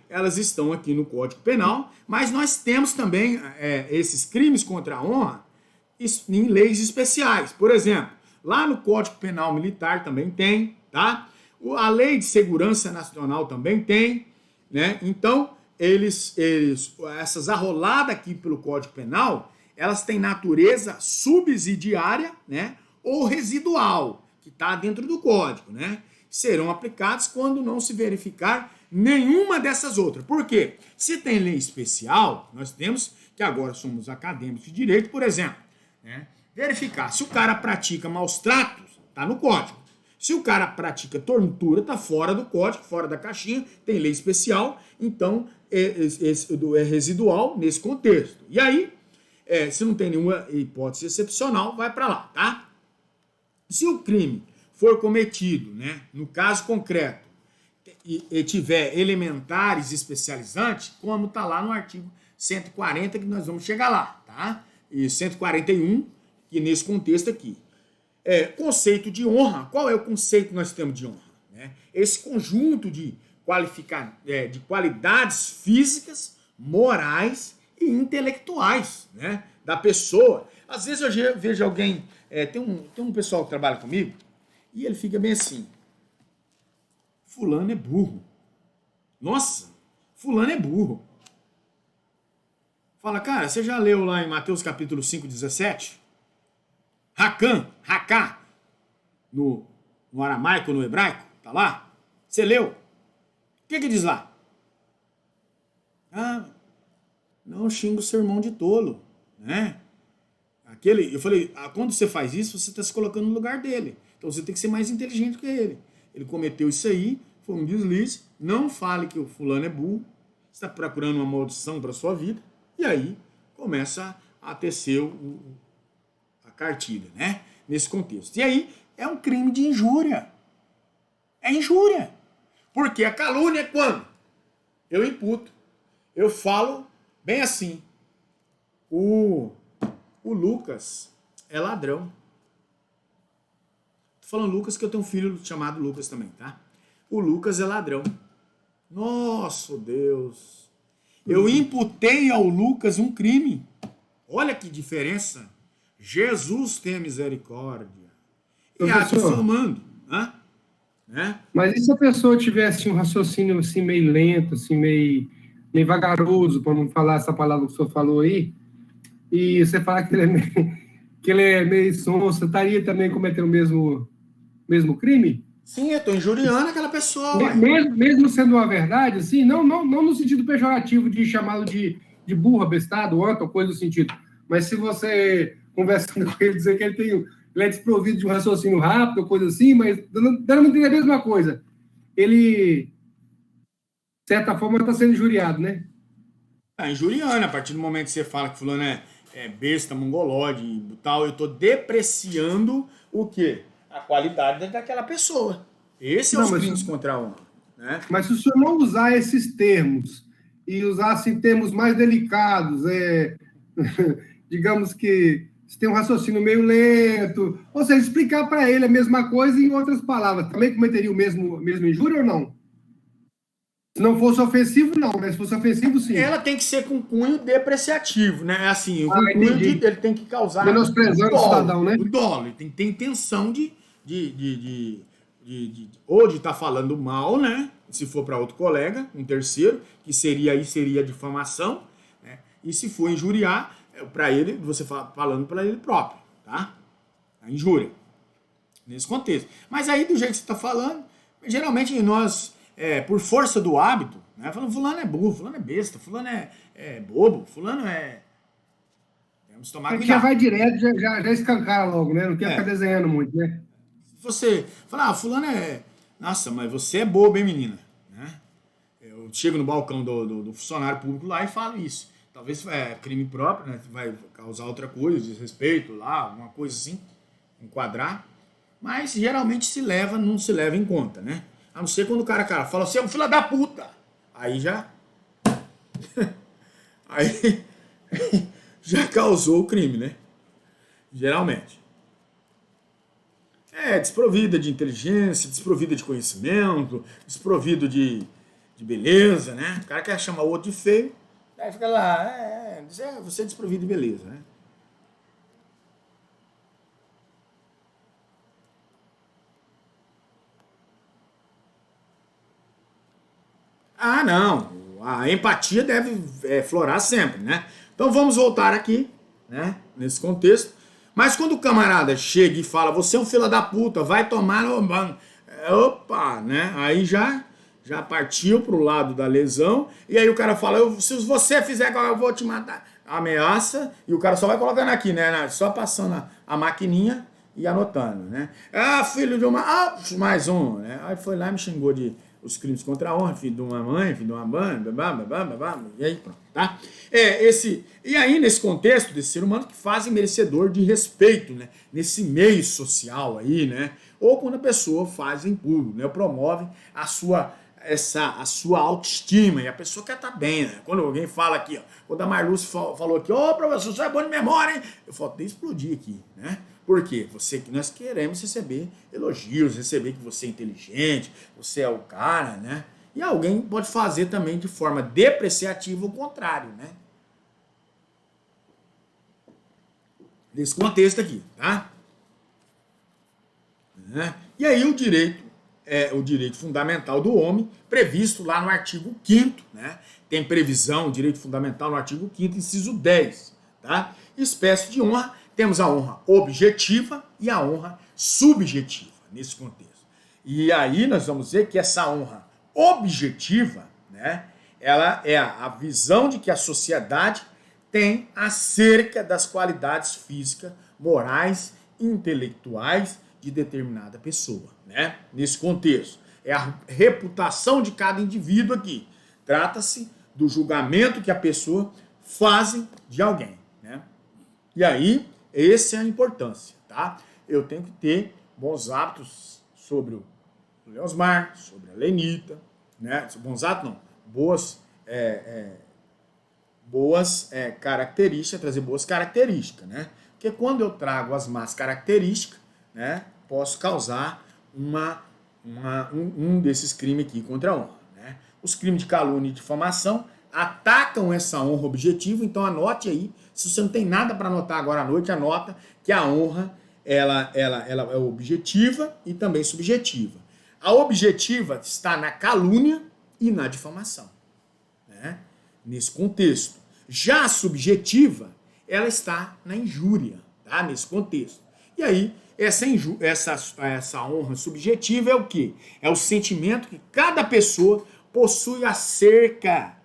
elas estão aqui no Código Penal, mas nós temos também esses crimes contra a honra em leis especiais. Por exemplo, lá no Código Penal Militar também tem, tá? A Lei de Segurança Nacional também tem, né? Então, essas arroladas aqui pelo Código Penal, elas têm natureza subsidiária, né, ou residual, que está dentro do Código, né? Serão aplicados quando não se verificar nenhuma dessas outras. Por quê? Se tem lei especial, nós temos que agora somos acadêmicos de direito, por exemplo, né, verificar se o cara pratica maus tratos, está no Código. Se o cara pratica tortura, está fora do Código, fora da caixinha, tem lei especial, então é residual nesse contexto. E aí, se não tem nenhuma hipótese excepcional, vai para lá, tá? Se o crime for cometido, né, no caso concreto, e tiver elementares especializantes, como está lá no artigo 140, que nós vamos chegar lá, tá? E 141, que nesse contexto aqui. Conceito de honra. Qual é o conceito que nós temos de honra? Né? Esse conjunto de qualidades físicas, morais e intelectuais, né, da pessoa. Às vezes eu vejo alguém, tem um pessoal que trabalha comigo, e ele fica bem assim, fulano é burro. Nossa, fulano é burro. Fala, cara, você já leu lá em Mateus capítulo 5, 17? Raká, no aramaico, no hebraico, tá lá? Você leu? O que diz lá? Não xinga o seu irmão de tolo, né? Eu falei, quando você faz isso, você está se colocando no lugar dele. Então você tem que ser mais inteligente que ele. Ele cometeu isso aí, foi um deslize. Não fale que o fulano é burro. Você está procurando uma maldição para sua vida. E aí começa a tecer a cartilha, né? Nesse contexto. E aí é um crime de injúria. É injúria. Porque a calúnia é quando? Eu imputo. Eu falo bem assim. O Lucas é ladrão. Tô falando Lucas que eu tenho um filho chamado Lucas também, tá? O Lucas é ladrão. Nossa, Deus. Eu imputei ao Lucas um crime. Olha que diferença. Jesus tem misericórdia. E a difamando. Né? Mas e se a pessoa tivesse um raciocínio assim, meio lento, assim, meio vagaroso, para não falar essa palavra que o senhor falou aí, e você falar que ele é meio sonso, estaria também cometendo o mesmo crime? Sim, eu estou injuriando aquela pessoa. Mesmo sendo uma verdade, assim, não no sentido pejorativo de chamá-lo de burro, abestado, ou coisa do sentido, mas se você conversando com ele, dizer que ele é desprovido de um raciocínio rápido, coisa assim, mas dando a entender a mesma coisa. Ele, de certa forma, está sendo injuriado, né? Injuriando, a partir do momento que você fala que fulano é besta, mongolode e tal, eu estou depreciando o quê? A qualidade daquela pessoa. Esse é os crimes contra a honra. Né? Mas se o senhor não usar esses termos e usar assim, termos mais delicados, digamos que se tem um raciocínio meio lento, ou seja, explicar para ele a mesma coisa em outras palavras, também cometeria o mesmo injúria ou não? Se não fosse ofensivo, não, mas se fosse ofensivo, sim. Ela tem que ser com cunho depreciativo, né? Assim, o cunho ele tem que causar... Menosprezando o cidadão, né? O dolo, ele tem que ter intenção ou de estar falando mal, né? Se for para outro colega, um terceiro, que seria difamação, né? E se for injuriar, para ele, você falando para ele próprio, tá? A injúria. Nesse contexto. Mas aí, do jeito que você está falando, geralmente nós, por força do hábito, né? Falando, fulano é burro, fulano é besta, fulano é bobo, fulano é... Temos que tomar cuidado. Já vai direto, já escancara logo, né? Não quer ficar desenhando muito, né? Se você falar, fulano é... Nossa, mas você é bobo, hein, menina? Né? Eu chego no balcão do funcionário público lá e falo isso. Talvez crime próprio, né? Vai causar outra coisa, desrespeito lá, alguma coisa assim, enquadrar. Mas geralmente não se leva em conta, né? A não ser quando o cara fala, você é um filho da puta. Aí já... Aí já causou o crime, né? Geralmente. Desprovida de inteligência, desprovida de conhecimento, desprovido de beleza, né? O cara quer chamar o outro de feio, aí fica lá, você é desprovido de beleza, né? Não. a empatia deve florar sempre, né? Então vamos voltar aqui, né, nesse contexto. Mas quando o camarada chega e fala, você é um filho da puta, vai tomar no banco, opa, né? Aí já partiu pro lado da lesão, e aí o cara fala, se você fizer agora eu vou te matar. Ameaça, e o cara só vai colocando aqui, né? Só passando a maquininha e anotando, né? Ah, filho de uma... Ah, mais um, né? Aí foi lá e me xingou de os crimes contra a honra, filho de uma mãe, filho de uma banda, e aí pronto, tá? E aí, nesse contexto desse ser humano que fazem merecedor de respeito, né? Nesse meio social aí, né? Ou quando a pessoa faz em público, né? Promove a sua autoestima, e a pessoa quer estar bem, né? Quando alguém fala aqui, ó, quando a Marluce falou aqui, ô professor, você é bom de memória, hein? Eu falei, explodir aqui, né? Por quê? Nós queremos receber elogios, receber que você é inteligente, você é o cara, né? E alguém pode fazer também de forma depreciativa o contrário, né? Nesse contexto aqui, tá? E aí o direito fundamental do homem, previsto lá no artigo 5º, né? Tem previsão, direito fundamental no artigo 5º, inciso 10, tá? Espécie de honra, temos a honra objetiva e a honra subjetiva, nesse contexto. E aí nós vamos ver que essa honra objetiva, né? Ela é a visão de que a sociedade tem acerca das qualidades físicas, morais, intelectuais de determinada pessoa, né? Nesse contexto, é a reputação de cada indivíduo aqui. Trata-se do julgamento que a pessoa faz de alguém, né? E aí, essa é a importância, tá? Eu tenho que ter bons hábitos sobre o Leosmar, sobre a Lenita, né? Bons hábitos não, boas características, trazer boas características, né? Porque quando eu trago as más características, né, posso causar um desses crimes aqui contra a honra, né? Os crimes de calúnia e difamação atacam essa honra objetiva, então anote aí, se você não tem nada para anotar agora à noite, anota que a honra ela é objetiva e também subjetiva. A objetiva está na calúnia e na difamação, né? Nesse contexto. Já a ela está na injúria, tá? Nesse contexto. E aí, essa honra subjetiva é o quê? É o sentimento que cada pessoa possui acerca,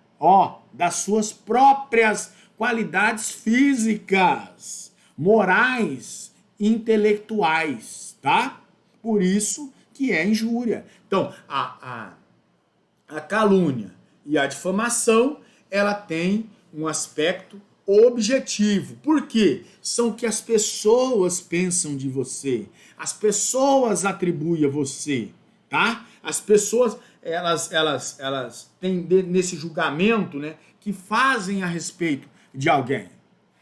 das suas próprias qualidades físicas, morais, intelectuais, tá? Por isso que é injúria. Então, a calúnia e a difamação, ela tem um aspecto objetivo. Por quê? São o que as pessoas pensam de você. As pessoas atribuem a você, tá? As pessoas, elas têm nesse julgamento, né, que fazem a respeito de alguém.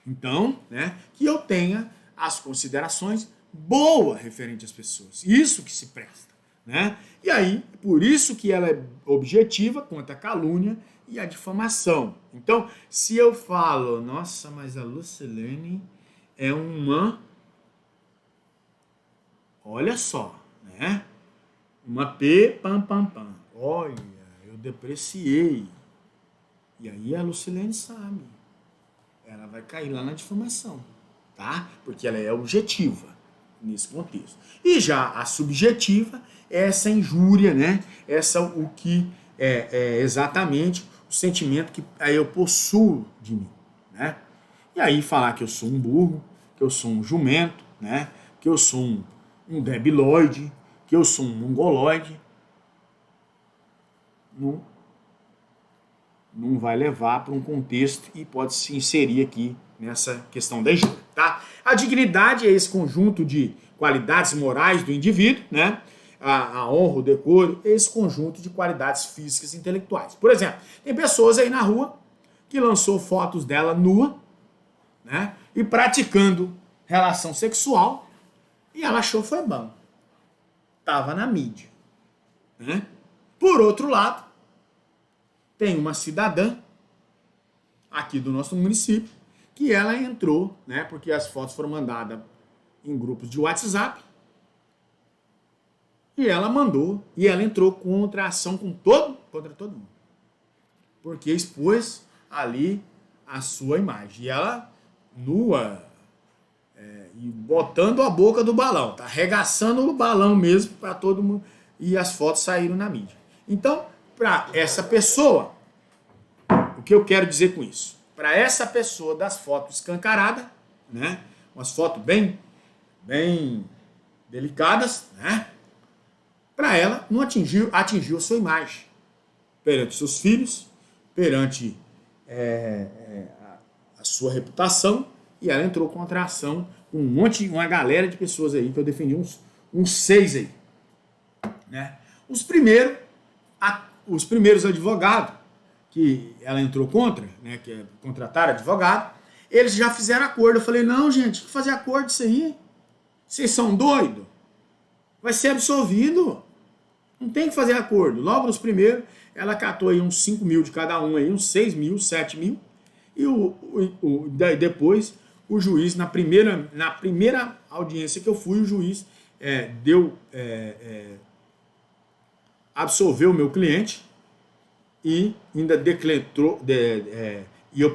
Então, né, que eu tenha as considerações boas referente às pessoas. Isso que se presta, né? E aí, por isso que ela é objetiva quanto à calúnia e a difamação. Então, se eu falo, nossa, mas a Lucilene é uma... Olha só, né? Uma pam. Olha, eu depreciei. E aí a Lucilene sabe. Ela vai cair lá na difamação, tá? Porque ela é objetiva nesse contexto. E já a subjetiva é essa injúria, né? O que é exatamente o sentimento que eu possuo de mim, né? E aí falar que eu sou um burro, que eu sou um jumento, né? Que eu sou um debilóide, que eu sou um mongoloide, não vai levar para um contexto e pode se inserir aqui nessa questão da injúria, tá? A dignidade é esse conjunto de qualidades morais do indivíduo, né? A honra, o decoro, esse conjunto de qualidades físicas e intelectuais. Por exemplo, tem pessoas aí na rua que lançou fotos dela nua, né? E praticando relação sexual, e ela achou foi bom. Tava na mídia, né? Por outro lado, tem uma cidadã aqui do nosso município que ela entrou, né? Porque as fotos foram mandadas em grupos de WhatsApp. E ela entrou contra a ação contra todo mundo. porque expôs ali a sua imagem. E ela nua, e botando a boca do balão, tá arregaçando o balão mesmo para todo mundo, e as fotos saíram na mídia. Então, para essa pessoa, o que eu quero dizer com isso? Para essa pessoa das fotos escancaradas, né? Umas fotos bem delicadas, né? Para ela, não atingiu a sua imagem perante seus filhos, perante a sua reputação, e ela entrou contra a ação com uma galera de pessoas aí, que eu defendi uns 6 aí. Né? Os primeiros advogados que ela entrou contra, né, que contrataram advogado, eles já fizeram acordo. Eu falei, não, gente, que fazer acordo disso aí? Vocês são doidos? Vai ser absolvido. Não tem que fazer acordo. Logo nos primeiros, ela catou aí uns 5 mil de cada um, aí, uns 6 mil, 7 mil. E depois, o juiz, na primeira audiência que eu fui, o juiz absolveu o meu cliente e ainda decretou, e eu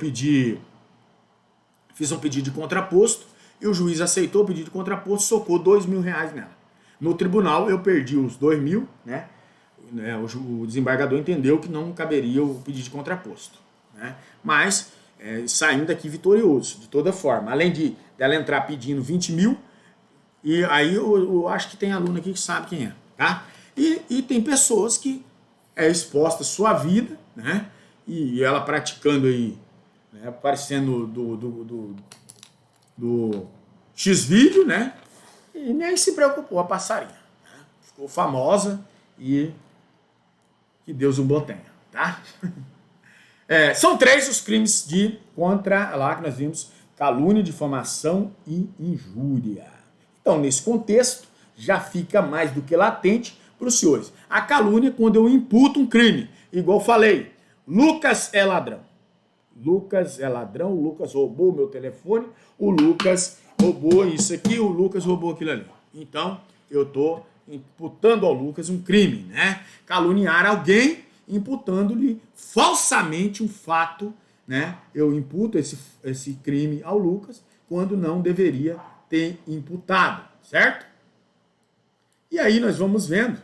fiz um pedido de contraposto, e o juiz aceitou o pedido de contraposto, socou R$2.000 nela. No tribunal eu perdi os 2 mil, né? O desembargador entendeu que não caberia o pedido de contraposto, né? Mas saindo daqui vitorioso, de toda forma. Além dela entrar pedindo 20 mil, e aí eu acho que tem aluno aqui que sabe quem é, tá? E tem pessoas que exposta a sua vida, né? E ela praticando aí, né? Aparecendo do X-Vídeo, né? E nem se preocupou a passarinha. Né? Ficou famosa e que Deus o bom tenha, tá? São 3 os crimes contra lá que nós vimos: calúnia, difamação e injúria. Então, nesse contexto, já fica mais do que latente para os senhores. A calúnia, quando eu imputo um crime, igual falei, Lucas é ladrão. Lucas é ladrão, o Lucas roubou meu telefone, o Lucas roubou isso aqui, o Lucas roubou aquilo ali. Então, eu estou imputando ao Lucas um crime, né? Caluniar alguém, imputando-lhe falsamente um fato, né? Eu imputo esse crime ao Lucas quando não deveria ter imputado, certo? E aí nós vamos vendo,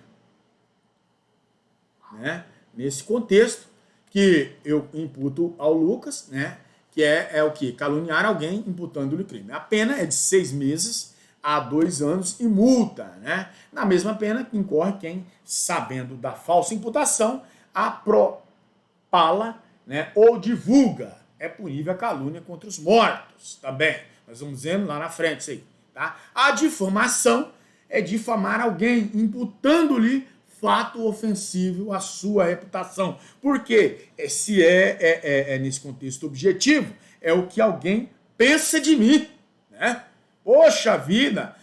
né, nesse contexto, que eu imputo ao Lucas, né, que é o que? Caluniar alguém imputando-lhe crime. A pena é de 6 meses a 2 anos e multa, né? Na mesma pena que incorre quem, sabendo da falsa imputação, a propala, né, ou divulga. É punível a calúnia contra os mortos também. Nós vamos vendo lá na frente isso aí, tá? A difamação é difamar alguém, imputando-lhe fato ofensivo à sua reputação. Porque se nesse contexto objetivo, é o que alguém pensa de mim, né? Poxa vida,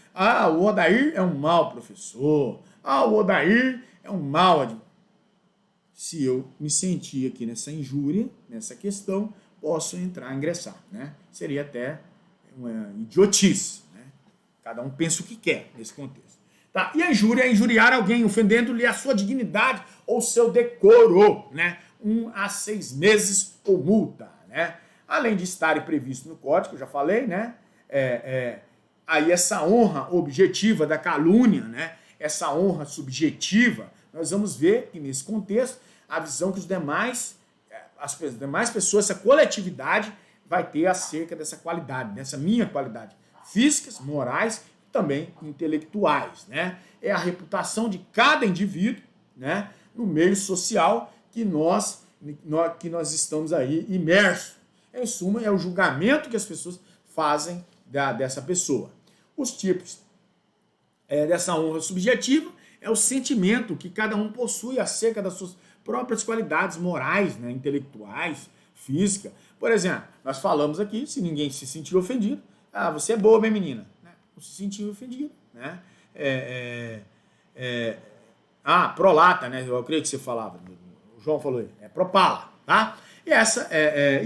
o Odair é um mau professor, o Odair é um mau advogado. Se eu me sentir aqui nessa injúria, nessa questão, posso ingressar, né? Seria até uma idiotice, né? Cada um pensa o que quer nesse contexto. Tá? E a injúria é injuriar alguém, ofendendo-lhe a sua dignidade ou seu decoro, né? 1 a 6 meses ou multa, né? Além de estar previsto no código, eu já falei, né? Aí essa honra objetiva da calúnia, né? Essa honra subjetiva, nós vamos ver que nesse contexto a visão que as demais pessoas, essa coletividade vai ter acerca dessa qualidade, dessa minha qualidade físicas, morais, também intelectuais, né? É a reputação de cada indivíduo, né, no meio social que nós estamos aí imersos. Em suma, é o julgamento que as pessoas fazem dessa pessoa. Os tipos dessa honra subjetiva é o sentimento que cada um possui acerca das suas próprias qualidades morais, né, intelectuais, físicas. Por exemplo, nós falamos aqui, se ninguém se sentir ofendido, você é boa, minha menina. Se sentiu ofendido, né? Prolata, né? Eu creio que você falava, o João falou aí, propala, tá? E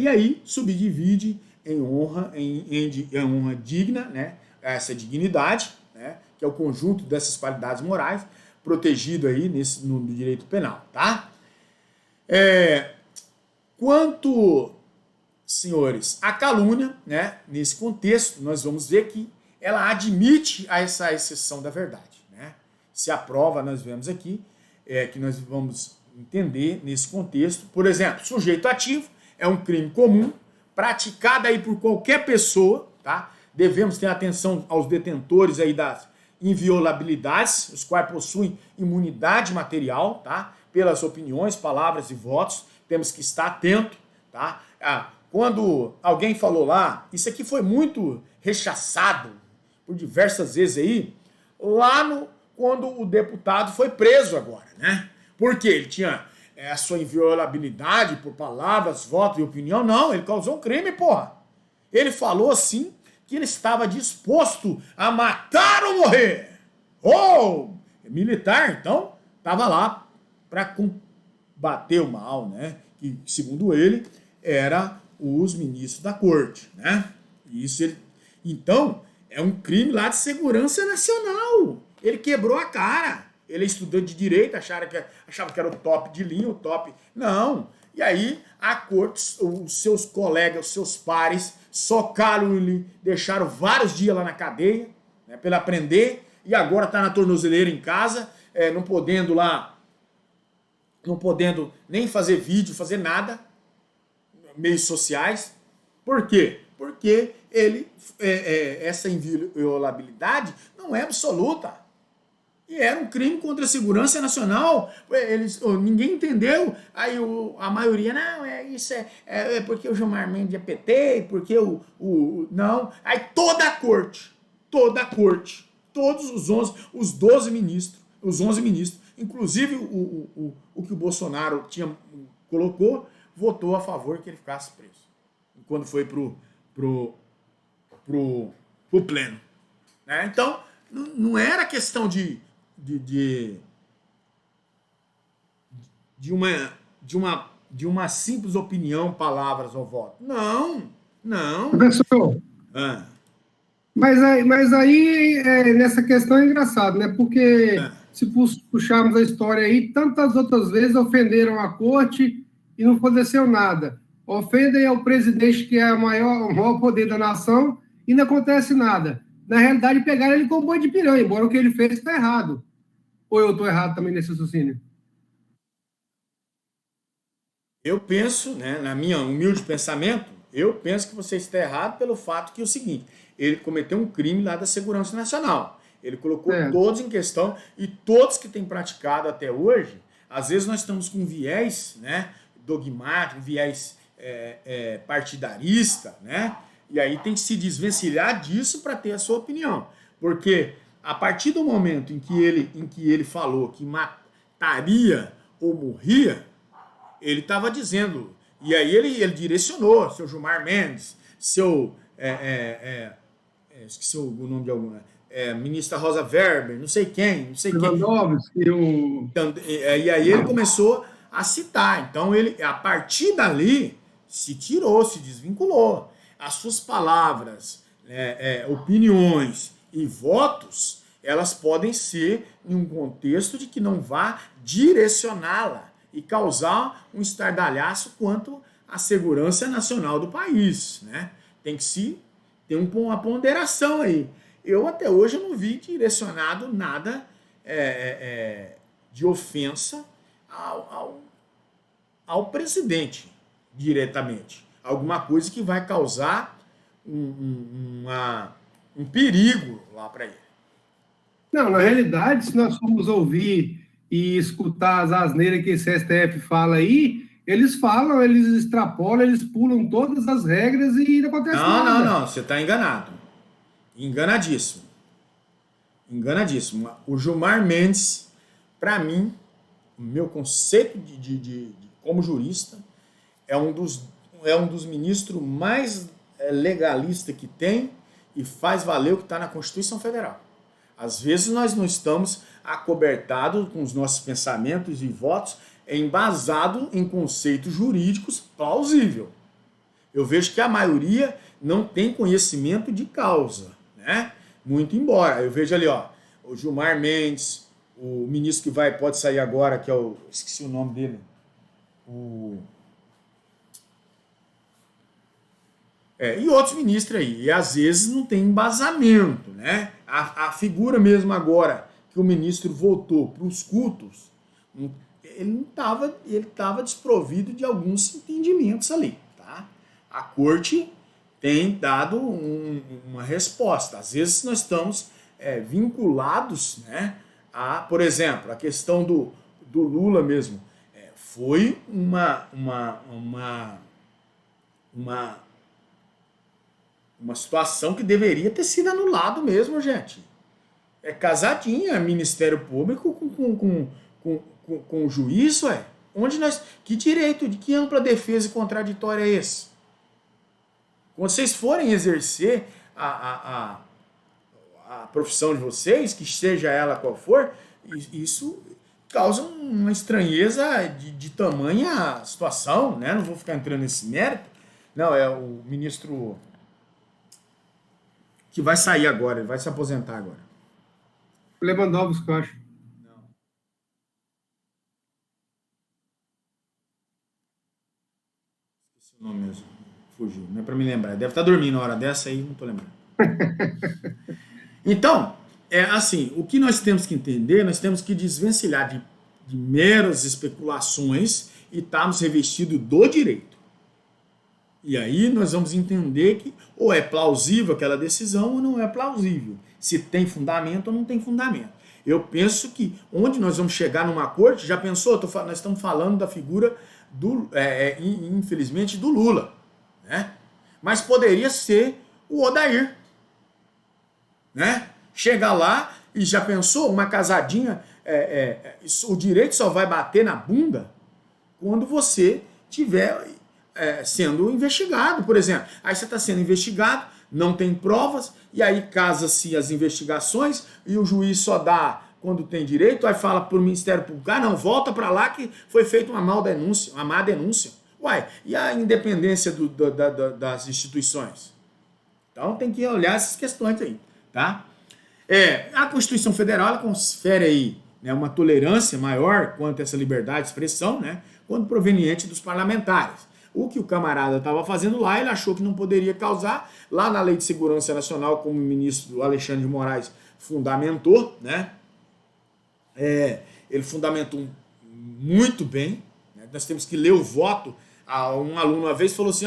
aí subdivide em honra, em honra digna, né? Essa dignidade, né? Que é o conjunto dessas qualidades morais, protegido aí no direito penal, tá? Quanto, senhores, a calúnia, né, nesse contexto, nós vamos ver que ela admite essa exceção da verdade. Né? Se a prova, nós vemos aqui, que nós vamos entender nesse contexto. Por exemplo, sujeito ativo é um crime comum, praticado aí por qualquer pessoa, tá? Devemos ter atenção aos detentores aí das inviolabilidades, os quais possuem imunidade material, tá? Pelas opiniões, palavras e votos, temos que estar atento, tá? Quando alguém falou lá, isso aqui foi muito rechaçado por diversas vezes aí, quando o deputado foi preso agora, né? Porque ele tinha a sua inviolabilidade por palavras, votos e opinião. Não, ele causou um crime, porra. Ele falou assim que ele estava disposto a matar ou morrer. Militar, então, estava lá para combater o mal, né? Que, segundo ele, era os ministros da corte, né? Então, é um crime lá de segurança nacional. Ele quebrou a cara. Ele é estudante de direito, achava que era o top de linha, o top... Não. E aí, a corte, os seus colegas, os seus pares, socaram-lhe, deixaram vários dias lá na cadeia, né, para ele aprender, e agora está na tornozeleira em casa, não podendo nem fazer vídeo, fazer nada, meios sociais. Por quê? Porque essa inviolabilidade não é absoluta. E era um crime contra a segurança nacional. Ninguém entendeu. Aí a maioria, não, isso é porque o Gilmar Mendes é PT, porque não. Aí toda a corte, todos os 12 ministros, os 11 ministros, inclusive o que o Bolsonaro colocou, votou a favor que ele ficasse preso. Quando foi pro pleno. Né? Então, não era questão de uma simples opinião, palavras ou voto. Não. Professor, mas aí nessa questão é engraçado, né? Porque se puxarmos a história aí, tantas outras vezes ofenderam a corte e não aconteceu nada. Ofendem ao presidente, que é o maior poder da nação, e não acontece nada. Na realidade, pegaram ele com boi de piranha, embora o que ele fez está errado. Ou eu estou errado também nesse raciocínio? Eu penso, né, na minha humilde pensamento, eu penso que você está errado pelo fato que é o seguinte, ele cometeu um crime lá da segurança nacional. Ele colocou todos em questão e todos que têm praticado até hoje, às vezes nós estamos com um viés, né, dogmático, um viés partidarista, né, e aí tem que se desvencilhar disso para ter a sua opinião. Porque a partir do momento em que ele falou que mataria ou morria, ele estava dizendo, e aí ele direcionou, seu Gilmar Mendes, esqueci o nome de algum, ministra Rosa Weber, não sei quem. E aí ele começou a citar. Então, a partir dali, se tirou, se desvinculou. As suas palavras, opiniões e votos, elas podem ser em um contexto de que não vá direcioná-la e causar um estardalhaço quanto à segurança nacional do país, né? Tem que ter uma ponderação aí. Eu até hoje não vi direcionado nada de ofensa ao presidente diretamente. Alguma coisa que vai causar um perigo lá para ele. Não, na realidade, se nós formos ouvir e escutar as asneiras que esse STF fala aí, eles falam, eles extrapolam, eles pulam todas as regras e não acontece nada. Não, você está enganado. Enganadíssimo. O Gilmar Mendes, para mim, o meu conceito de como jurista, é um dos ministros mais legalistas que tem e faz valer o que está na Constituição Federal. Às vezes nós não estamos acobertados com os nossos pensamentos e votos embasado em conceitos jurídicos plausíveis. Eu vejo que a maioria não tem conhecimento de causa, né? Muito embora. Eu vejo ali, o Gilmar Mendes, o ministro que pode sair agora, que é esqueci o nome dele, E outros ministros aí. E às vezes não tem embasamento, né? A figura mesmo agora que o ministro voltou para os cultos, ele estava desprovido de alguns entendimentos ali, tá? A corte tem dado uma resposta. Às vezes nós estamos vinculados, né, por exemplo, a questão do Lula mesmo. Foi uma situação que deveria ter sido anulada mesmo, gente. Casadinha, Ministério Público com o juiz, onde que direito, de que ampla defesa e contraditória é esse? Quando vocês forem exercer a profissão de vocês, que seja ela qual for, isso causa uma estranheza de tamanha situação, né? Não vou ficar entrando nesse mérito. Não, é o ministro que vai sair agora, ele vai se aposentar agora. Lewandowski, eu acho. Não. Esqueci o nome mesmo. Fugiu, não é para me lembrar. Deve estar dormindo na hora dessa aí, não estou lembrando. Então, assim, o que nós temos que entender, nós temos que desvencilhar de meras especulações e estarmos revestidos do direito. E aí nós vamos entender que ou é plausível aquela decisão ou não é plausível. Se tem fundamento ou não tem fundamento. Eu penso que onde nós vamos chegar numa corte, já pensou? Nós estamos falando da figura, infelizmente, do Lula. Né? Mas poderia ser o Odair. Né? Chegar lá e já pensou uma casadinha, o direito só vai bater na bunda quando você tiver sendo investigado, por exemplo. Aí você está sendo investigado, não tem provas, e aí casa-se as investigações e o juiz só dá quando tem direito, aí fala para o Ministério Público, não, volta para lá que foi feita uma má denúncia. Uai, e a independência das instituições? Então tem que olhar essas questões aí, tá? A Constituição Federal ela confere aí, né, uma tolerância maior quanto a essa liberdade de expressão, né, quando proveniente dos parlamentares. O que o camarada estava fazendo lá, ele achou que não poderia causar. Lá na Lei de Segurança Nacional, como o ministro Alexandre de Moraes fundamentou, né, ele fundamentou muito bem. Né, nós temos que ler o voto. Um aluno uma vez falou assim,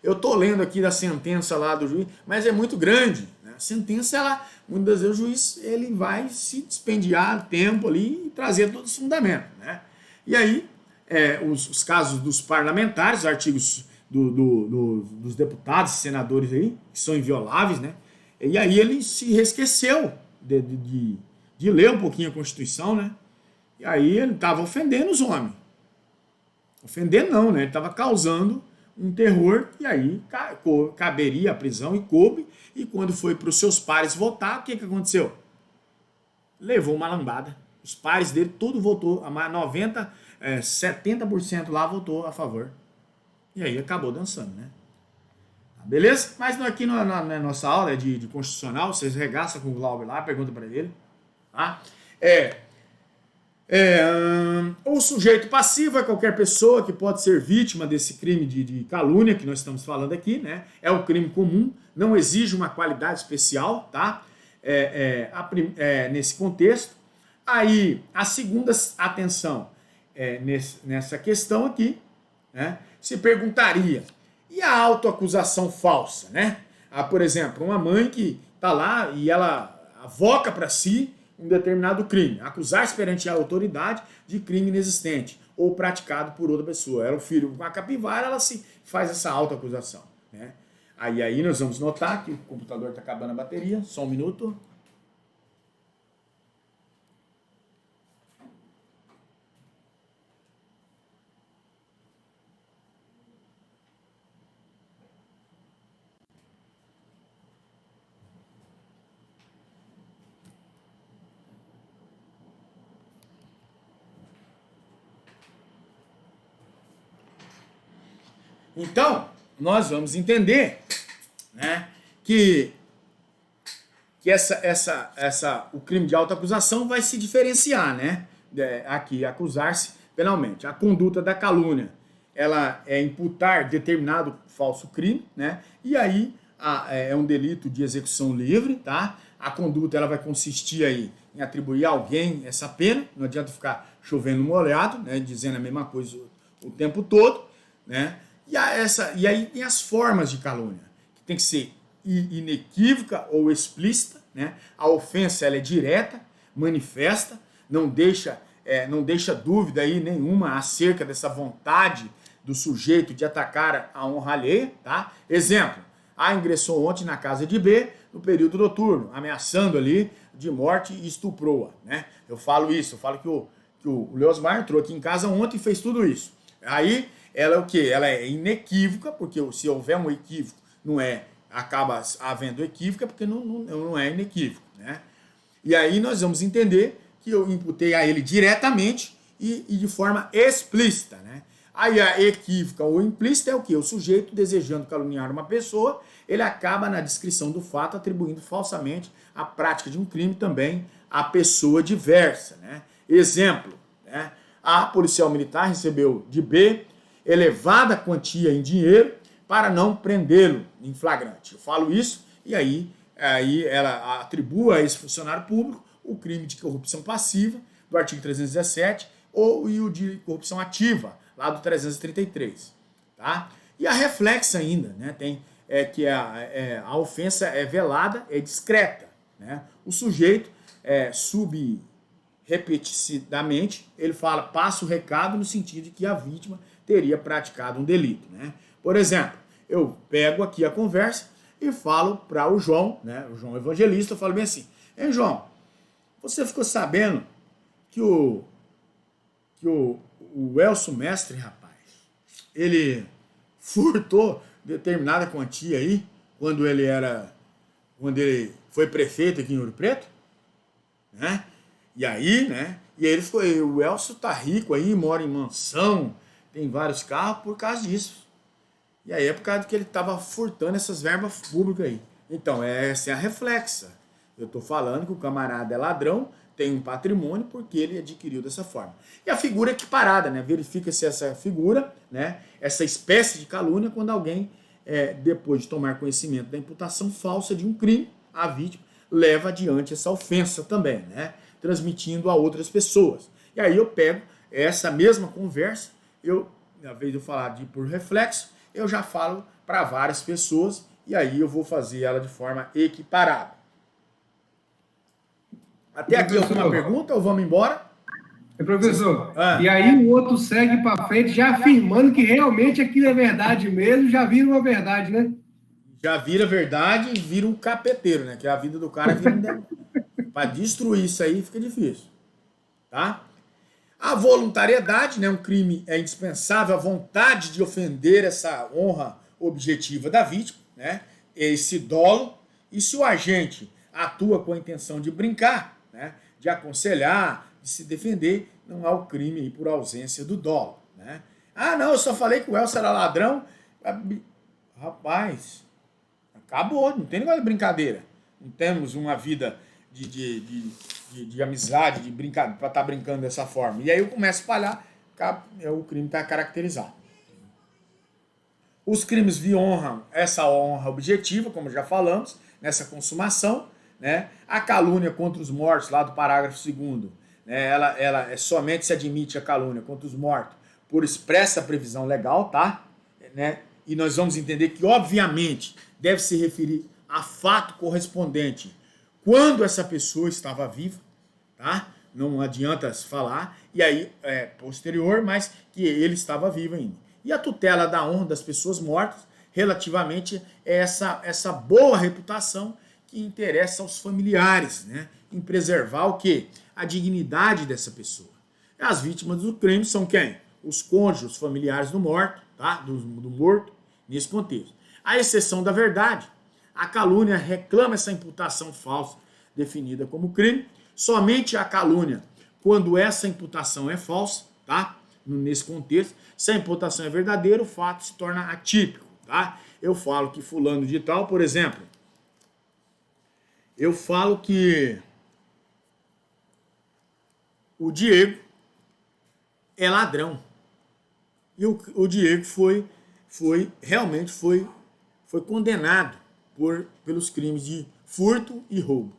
eu estou lendo aqui da sentença lá do juiz, mas é muito grande. A sentença, muitas vezes o juiz ele vai se dispendiar tempo ali e trazer todos os fundamentos. Né? E aí, os casos dos parlamentares, os artigos dos deputados e senadores aí, que são invioláveis, né? E aí ele se esqueceu de ler um pouquinho a Constituição, né? E aí ele estava ofendendo os homens. Ofendendo não, né? Ele estava causando um terror, e aí caberia a prisão e coube, e quando foi para os seus pares votar, o que aconteceu? Levou uma lambada. Os pares dele, tudo votou, 70% lá votou a favor. E aí acabou dançando, né? Beleza? Mas aqui na nossa aula de constitucional, vocês regaçam com o Glauber lá, pergunta para ele. Tá? O sujeito passivo é qualquer pessoa que pode ser vítima desse crime de calúnia que nós estamos falando aqui, né? É um crime comum, não exige uma qualidade especial, tá? Nesse contexto. Aí, a segunda atenção nessa questão aqui, né? Se perguntaria, e a autoacusação falsa, né? Por exemplo, uma mãe que está lá e ela avoca para si um determinado crime, acusar-se perante a autoridade de crime inexistente ou praticado por outra pessoa. Era o filho com a capivara, ela se faz essa autoacusação, né? Aí nós vamos notar que o computador está acabando a bateria, só um minuto. Então, nós vamos entender, né, que o crime de autoacusação vai se diferenciar, né? Aqui, acusar-se penalmente. A conduta da calúnia ela é imputar determinado falso crime, né? E aí é um delito de execução livre, tá? A conduta ela vai consistir aí em atribuir a alguém essa pena, não adianta ficar chovendo molhado, né? Dizendo a mesma coisa o tempo todo, né? E aí tem as formas de calúnia, que tem que ser inequívoca ou explícita, né? A ofensa ela é direta, manifesta, não deixa dúvida aí nenhuma acerca dessa vontade do sujeito de atacar a honra alheia, tá? Exemplo, A ingressou ontem na casa de B no período noturno, ameaçando ali de morte e estuprou-a, né? Eu falo que o Leosmar entrou aqui em casa ontem e fez tudo isso. Aí ela é o quê? Ela é inequívoca, porque se houver um equívoco, acaba havendo equívoca, porque não é inequívoco, né? E aí nós vamos entender que eu imputei a ele diretamente e de forma explícita, né? Aí a equívoca ou implícita é o quê? O sujeito desejando caluniar uma pessoa, ele acaba na descrição do fato atribuindo falsamente a prática de um crime também à pessoa diversa, né? Exemplo, né? A policial militar recebeu de B elevada quantia em dinheiro para não prendê-lo em flagrante. Eu falo isso e aí ela atribua a esse funcionário público o crime de corrupção passiva do artigo 317 e o de corrupção ativa, lá do 333. Tá? E a reflexa ainda, né? Tem que a ofensa é velada, é discreta. Né? O sujeito repetidamente, ele passa o recado no sentido de que a vítima teria praticado um delito. Né? Por exemplo, eu pego aqui a conversa e falo para o João, né, o João Evangelista, eu falo bem assim: Hein, João, você ficou sabendo que o Elcio Mestre, rapaz, ele furtou determinada quantia aí quando ele foi prefeito aqui em Ouro Preto, né? E aí, né? E aí ele ficou, o Elcio tá rico aí, mora em mansão, tem vários carros por causa disso. E aí é por causa que ele estava furtando essas verbas públicas aí. Então, essa é a reflexa. Eu estou falando que o camarada é ladrão, tem um patrimônio porque ele adquiriu dessa forma. E a figura equiparada, né? Verifica-se essa figura, né? Essa espécie de calúnia quando alguém, depois de tomar conhecimento da imputação falsa de um crime, a vítima leva adiante essa ofensa também, né? Transmitindo a outras pessoas. E aí eu pego essa mesma conversa, na vez de eu falar por reflexo, eu já falo para várias pessoas e aí eu vou fazer ela de forma equiparada. Até aqui alguma pergunta ou vamos embora? Professor, e aí o outro segue para frente já afirmando que realmente aquilo é verdade mesmo, já vira uma verdade, né? Já vira verdade e vira um capeteiro, né? Que a vida do cara vira para destruir isso aí fica difícil, tá? A voluntariedade, né? Um crime é indispensável, a vontade de ofender essa honra objetiva da vítima, né? Esse dolo. E se o agente atua com a intenção de brincar, né? De aconselhar, de se defender, não há o crime aí por ausência do dolo, né? Ah, não, eu só falei que o Elcio era ladrão. Rapaz, acabou, não tem negócio de brincadeira. Não temos uma vida de amizade, de brincar, para estar brincando dessa forma. E aí eu começo a espalhar, o crime está caracterizado. Os crimes violam essa honra objetiva, como já falamos, nessa consumação, né? A calúnia contra os mortos, lá do parágrafo 2º, né? Ela somente se admite a calúnia contra os mortos por expressa previsão legal, tá? Né? E nós vamos entender que, obviamente, deve se referir a fato correspondente quando essa pessoa estava viva, tá? Não adianta falar, e aí posterior, mas que ele estava vivo ainda. E a tutela da honra das pessoas mortas, relativamente a essa boa reputação que interessa aos familiares, né? Em preservar o quê? A dignidade dessa pessoa. As vítimas do crime são quem? Os cônjuges, os familiares do morto, tá? Do morto, nesse contexto. A exceção da verdade. A calúnia reclama essa imputação falsa definida como crime. Somente a calúnia, quando essa imputação é falsa, tá? Nesse contexto, se a imputação é verdadeira, o fato se torna atípico, tá? Eu falo que fulano de tal, por exemplo, eu falo que o Diego é ladrão. E o Diego realmente foi condenado pelos crimes de furto e roubo.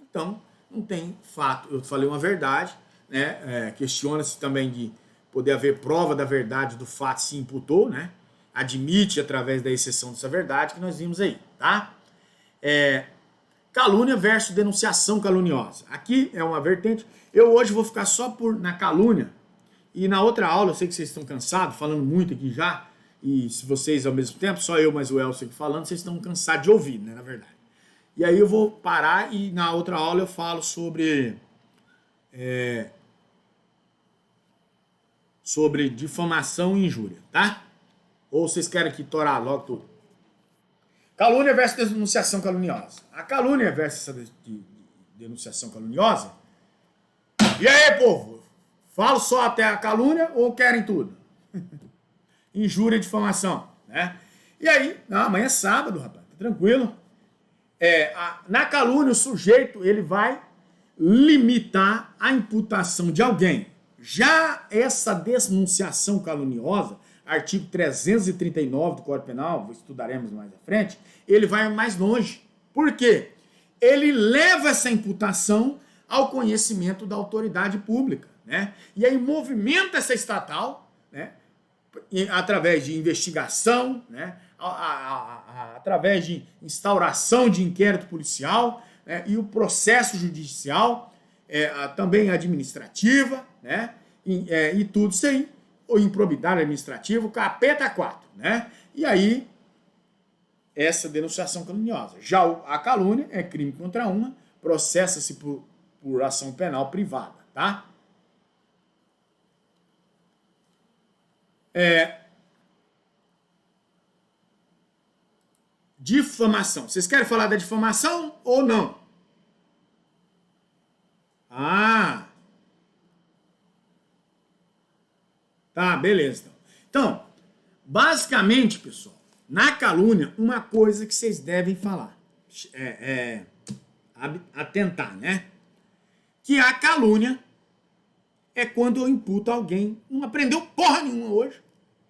Então, não tem fato. Eu falei uma verdade, né? Questiona-se também de poder haver prova da verdade do fato se imputou, né? Admite através da exceção dessa verdade que nós vimos aí, tá? Calúnia versus denunciação caluniosa. Aqui é uma vertente. Eu hoje vou ficar só na calúnia. E na outra aula, eu sei que vocês estão cansados, falando muito aqui já. E se vocês ao mesmo tempo, só eu mais o Elcio aqui falando, vocês estão cansados de ouvir, né, na verdade. E aí eu vou parar e na outra aula eu falo sobre difamação e injúria, tá? Ou vocês querem que torar logo tudo? Calúnia versus denunciação caluniosa. A calúnia versus essa denunciação caluniosa. E aí, povo? Falo só até a calúnia ou querem tudo? Injúria e difamação, né? E aí, amanhã é sábado, rapaz, tá tranquilo. Na calúnia, o sujeito ele vai limitar a imputação de alguém. Já essa denunciação caluniosa, artigo 339 do Código Penal, estudaremos mais à frente, ele vai mais longe. Por quê? Ele leva essa imputação ao conhecimento da autoridade pública, né? E aí movimenta essa estatal, né? Através de investigação, né? Através de instauração de inquérito policial, né? E o processo judicial, também administrativa, né? E tudo isso aí, ou improbidade administrativa, o capeta 4, né? E aí, essa denunciação caluniosa. Já a calúnia é crime contra uma, processa-se por ação penal privada, tá? Difamação. Vocês querem falar da difamação ou não? Tá, beleza. Então, basicamente, pessoal, na calúnia, uma coisa que vocês devem falar, atentar, né? Que a calúnia é quando eu imputo alguém. Não aprendeu porra nenhuma hoje.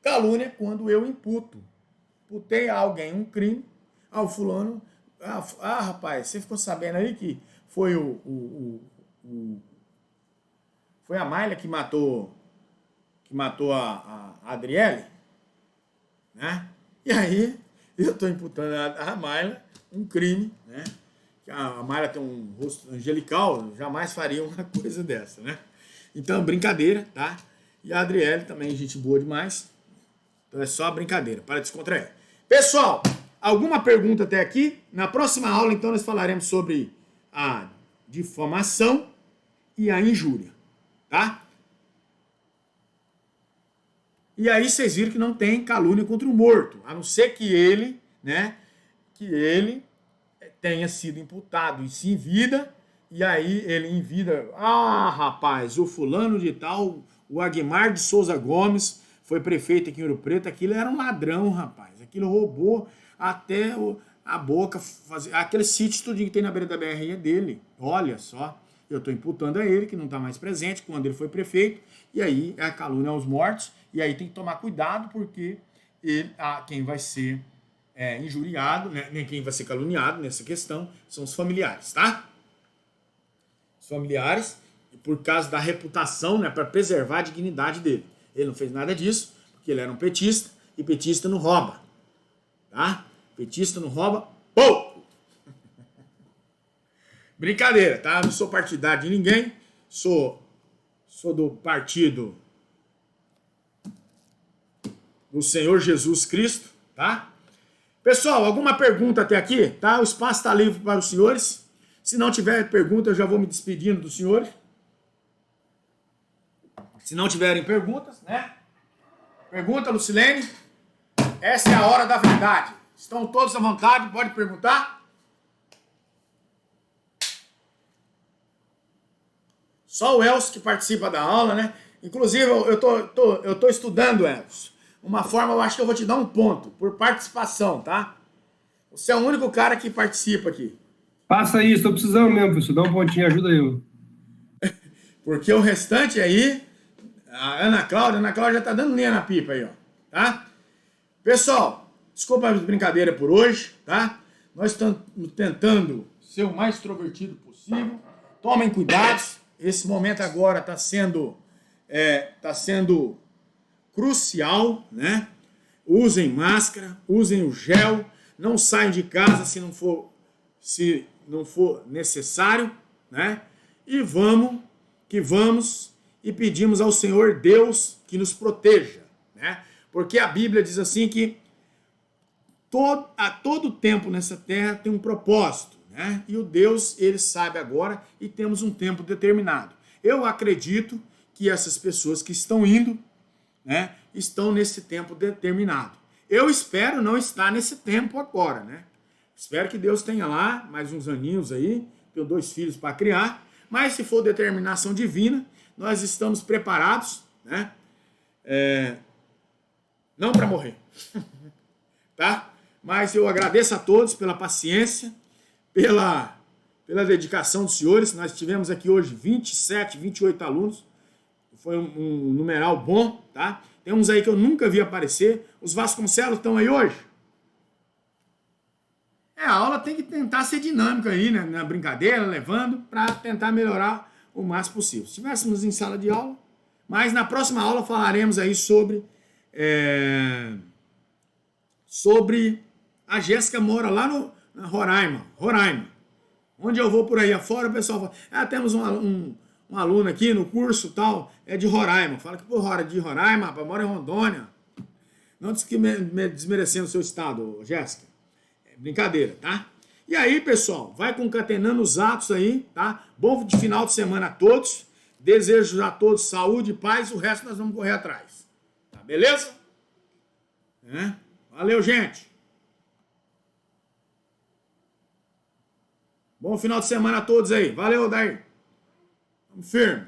Calúnia é quando eu imputei a alguém um crime. O fulano... rapaz, você ficou sabendo aí que foi foi a Mayla que matou a Adriele, né? E aí, eu estou imputando a Mayla um crime, né? A Mayla tem um rosto angelical, jamais faria uma coisa dessa, né? Então, brincadeira, tá? E a Adriele também, gente boa demais. Então é só brincadeira, para descontrair. Pessoal, alguma pergunta até aqui? Na próxima aula, então, nós falaremos sobre a difamação e a injúria, tá? E aí vocês viram que não tem calúnia contra o morto, a não ser que ele, né, tenha sido imputado e se em vida, e aí ele em vida, rapaz, o fulano de tal, o Aguimar de Souza Gomes, foi prefeito aqui em Ouro Preto, aquilo era um ladrão, rapaz, aquilo roubou até a boca, aquele sítio tudinho que tem na beira da BR é dele, olha só, eu estou imputando a ele, que não está mais presente, quando ele foi prefeito, e aí é a calúnia aos mortos, e aí tem que tomar cuidado, porque quem vai ser injuriado, né, nem quem vai ser caluniado nessa questão, são os familiares, tá? Os familiares, por causa da reputação, né, para preservar a dignidade dele. Ele não fez nada disso, porque ele era um petista, e petista não rouba, tá? Petista não rouba pouco. Brincadeira, tá? Não sou partidário de ninguém, sou do partido do Senhor Jesus Cristo, tá? Pessoal, alguma pergunta até aqui? Tá? O espaço está livre para os senhores. Se não tiver pergunta, eu já vou me despedindo dos senhores. Se não tiverem perguntas, né? Pergunta, Lucilene. Essa é a hora da verdade. Estão todos à vontade, pode perguntar. Só o Elcio que participa da aula, né? Inclusive, eu tô estudando, Elcio. Uma forma, eu acho que eu vou te dar um ponto, por participação, tá? Você é o único cara que participa aqui. Passa aí, estou precisando mesmo, professor. Dá um pontinho, ajuda eu. Porque o restante aí, A Ana Cláudia já tá dando linha na pipa aí, ó. Tá? Pessoal, desculpa as brincadeiras por hoje, tá? Nós estamos tentando ser o mais extrovertido possível. Tomem cuidados. Esse momento agora está sendo crucial, né? Usem máscara, usem o gel, não saiam de casa se não for necessário, né? E vamos e pedimos ao Senhor Deus que nos proteja, né? Porque a Bíblia diz assim que a todo tempo nessa terra tem um propósito, né? E o Deus, ele sabe agora e temos um tempo determinado. Eu acredito que essas pessoas que estão indo, né, estão nesse tempo determinado. Eu espero não estar nesse tempo agora, né? Espero que Deus tenha lá mais uns aninhos aí, tenho 2 filhos para criar, mas se for determinação divina, nós estamos preparados, né? Não para morrer, tá? Mas eu agradeço a todos pela paciência, pela dedicação dos senhores. Nós tivemos aqui hoje 27, 28 alunos. Foi um numeral bom, tá? Tem uns aí que eu nunca vi aparecer. Os Vasconcelos estão aí hoje? A aula tem que tentar ser dinâmica aí, né? Na brincadeira, levando, para tentar melhorar o máximo possível. Se estivéssemos em sala de aula, mas na próxima aula falaremos aí sobre a Jéssica mora lá na Roraima. Onde eu vou por aí afora, o pessoal fala, temos um aluno aqui no curso tal, é de Roraima. Fala que de Roraima, rapaz, mora em Rondônia. Não desmerecendo o seu estado, Jéssica. É brincadeira, tá? E aí, pessoal, vai concatenando os atos aí, tá? Bom de final de semana a todos. Desejo a todos saúde e paz. O resto nós vamos correr atrás. Tá, beleza? Valeu, gente. Bom final de semana a todos aí. Valeu, Daí. Vamos firme.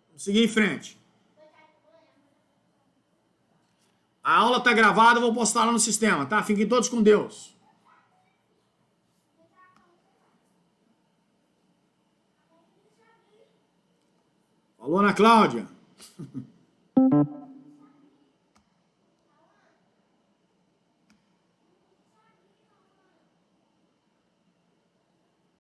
Vamos seguir em frente. A aula está gravada, eu vou postar lá no sistema, tá? Fiquem todos com Deus. Falou, Ana Cláudia.